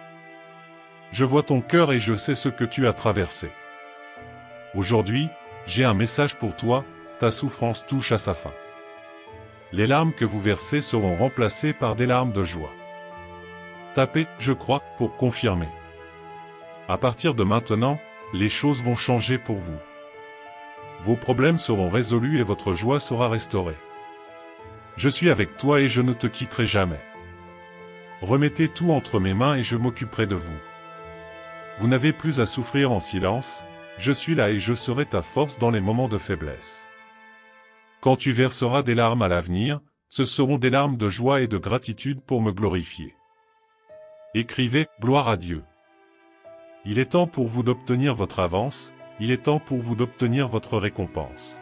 Speaker 1: Je vois ton cœur et je sais ce que tu as traversé. Aujourd'hui, j'ai un message pour toi, ta souffrance touche à sa fin. Les larmes que vous versez seront remplacées par des larmes de joie. Tapez « Je crois » pour confirmer. À partir de maintenant, les choses vont changer pour vous. Vos problèmes seront résolus et votre joie sera restaurée. Je suis avec toi et je ne te quitterai jamais. Remettez tout entre mes mains et je m'occuperai de vous. Vous n'avez plus à souffrir en silence, je suis là et je serai ta force dans les moments de faiblesse. Quand tu verseras des larmes à l'avenir, ce seront des larmes de joie et de gratitude pour me glorifier. Écrivez « Gloire à Dieu ». Il est temps pour vous d'obtenir votre avance, il est temps pour vous d'obtenir votre récompense.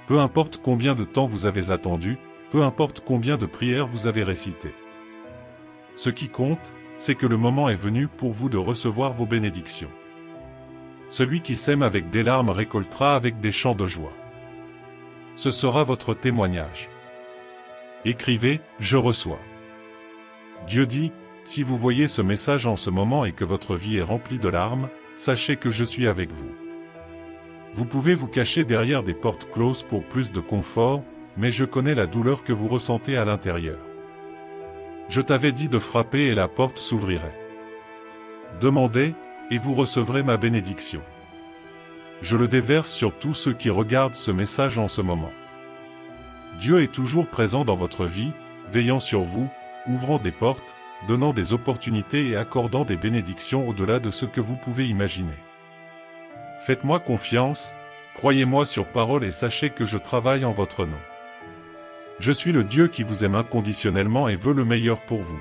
Speaker 1: Peu importe combien de temps vous avez attendu, peu importe combien de prières vous avez récitées. Ce qui compte, c'est que le moment est venu pour vous de recevoir vos bénédictions. Celui qui sème avec des larmes récoltera avec des chants de joie. Ce sera votre témoignage. Écrivez « Je reçois ». Dieu dit, si vous voyez ce message en ce moment et que votre vie est remplie de larmes, sachez que je suis avec vous. Vous pouvez vous cacher derrière des portes closes pour plus de confort, mais je connais la douleur que vous ressentez à l'intérieur. Je t'avais dit de frapper et la porte s'ouvrirait. Demandez, et vous recevrez ma bénédiction. Je le déverse sur tous ceux qui regardent ce message en ce moment. Dieu est toujours présent dans votre vie, veillant sur vous, ouvrant des portes, donnant des opportunités et accordant des bénédictions au-delà de ce que vous pouvez imaginer. Faites-moi confiance, croyez-moi sur parole et sachez que je travaille en votre nom. Je suis le Dieu qui vous aime inconditionnellement et veut le meilleur pour vous.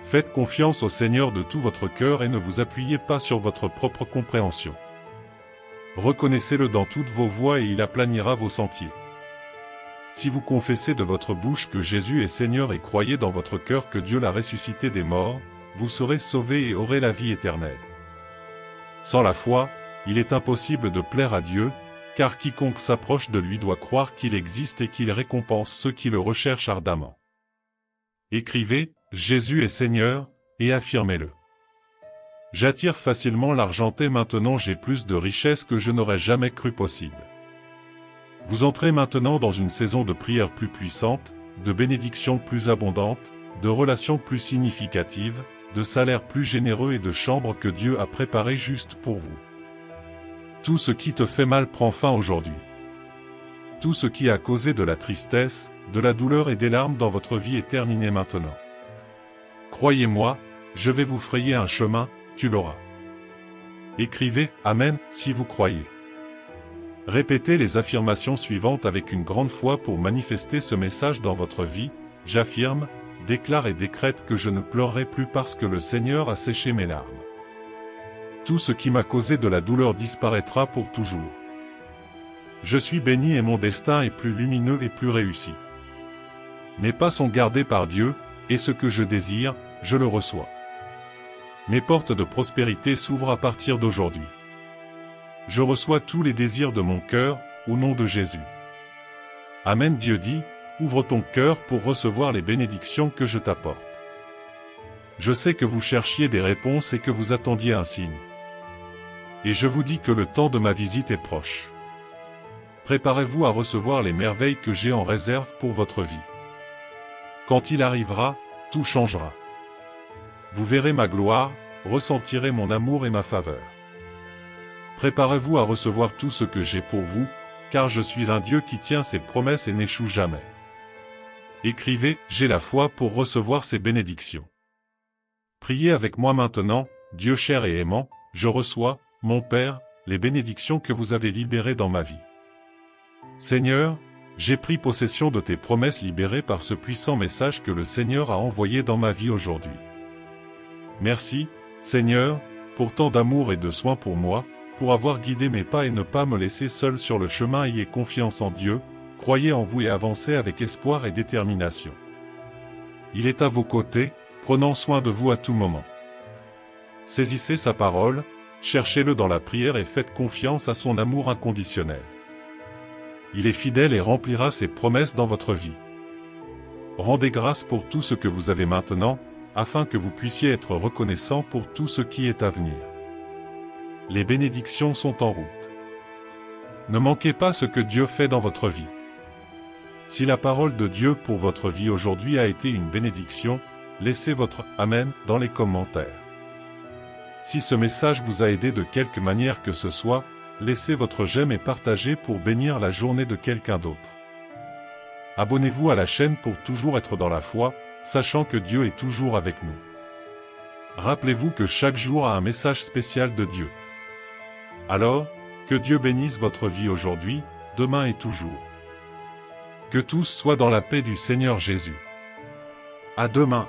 Speaker 1: Faites confiance au Seigneur de tout votre cœur et ne vous appuyez pas sur votre propre compréhension. Reconnaissez-le dans toutes vos voies et il aplanira vos sentiers. Si vous confessez de votre bouche que Jésus est Seigneur et croyez dans votre cœur que Dieu l'a ressuscité des morts, vous serez sauvés et aurez la vie éternelle. Sans la foi, il est impossible de plaire à Dieu, car quiconque s'approche de lui doit croire qu'il existe et qu'il récompense ceux qui le recherchent ardemment. Écrivez, Jésus est Seigneur, et affirmez-le. J'attire facilement l'argenté, maintenant j'ai plus de richesses que je n'aurais jamais cru possible. Vous entrez maintenant dans une saison de prière plus puissante, de bénédictions plus abondantes, de relations plus significatives, de salaires plus généreux et de chambres que Dieu a préparées juste pour vous. Tout ce qui te fait mal prend fin aujourd'hui. Tout ce qui a causé de la tristesse, de la douleur et des larmes dans votre vie est terminé maintenant. Croyez-moi, je vais vous frayer un chemin, tu l'auras. Écrivez « Amen » si vous croyez. Répétez les affirmations suivantes avec une grande foi pour manifester ce message dans votre vie. J'affirme, déclare et décrète que je ne pleurerai plus parce que le Seigneur a séché mes larmes. Tout ce qui m'a causé de la douleur disparaîtra pour toujours. Je suis béni et mon destin est plus lumineux et plus réussi. Mes pas sont gardés par Dieu, et ce que je désire, je le reçois. Mes portes de prospérité s'ouvrent à partir d'aujourd'hui. Je reçois tous les désirs de mon cœur, au nom de Jésus. Amen. Dieu dit, ouvre ton cœur pour recevoir les bénédictions que je t'apporte. Je sais que vous cherchiez des réponses et que vous attendiez un signe. Et je vous dis que le temps de ma visite est proche. Préparez-vous à recevoir les merveilles que j'ai en réserve pour votre vie. Quand il arrivera, tout changera. Vous verrez ma gloire, ressentirez mon amour et ma faveur. Préparez-vous à recevoir tout ce que j'ai pour vous, car je suis un Dieu qui tient ses promesses et n'échoue jamais. Écrivez, j'ai la foi pour recevoir ces bénédictions. Priez avec moi maintenant, Dieu cher et aimant, je reçois, mon Père, les bénédictions que vous avez libérées dans ma vie. Seigneur, j'ai pris possession de tes promesses libérées par ce puissant message que le Seigneur a envoyé dans ma vie aujourd'hui. Merci, Seigneur, pour tant d'amour et de soin pour moi, pour avoir guidé mes pas et ne pas me laisser seul sur le chemin. Ayez confiance en Dieu, croyez en vous et avancez avec espoir et détermination. Il est à vos côtés, prenant soin de vous à tout moment. Saisissez sa parole, cherchez-le dans la prière et faites confiance à son amour inconditionnel. Il est fidèle et remplira ses promesses dans votre vie. Rendez grâce pour tout ce que vous avez maintenant, afin que vous puissiez être reconnaissant pour tout ce qui est à venir. Les bénédictions sont en route. Ne manquez pas ce que Dieu fait dans votre vie. Si la parole de Dieu pour votre vie aujourd'hui a été une bénédiction, laissez votre « Amen » dans les commentaires. Si ce message vous a aidé de quelque manière que ce soit, laissez votre j'aime et partagez pour bénir la journée de quelqu'un d'autre. Abonnez-vous à la chaîne pour toujours être dans la foi, sachant que Dieu est toujours avec nous. Rappelez-vous que chaque jour a un message spécial de Dieu. Alors, que Dieu bénisse votre vie aujourd'hui, demain et toujours. Que tous soient dans la paix du Seigneur Jésus. À demain.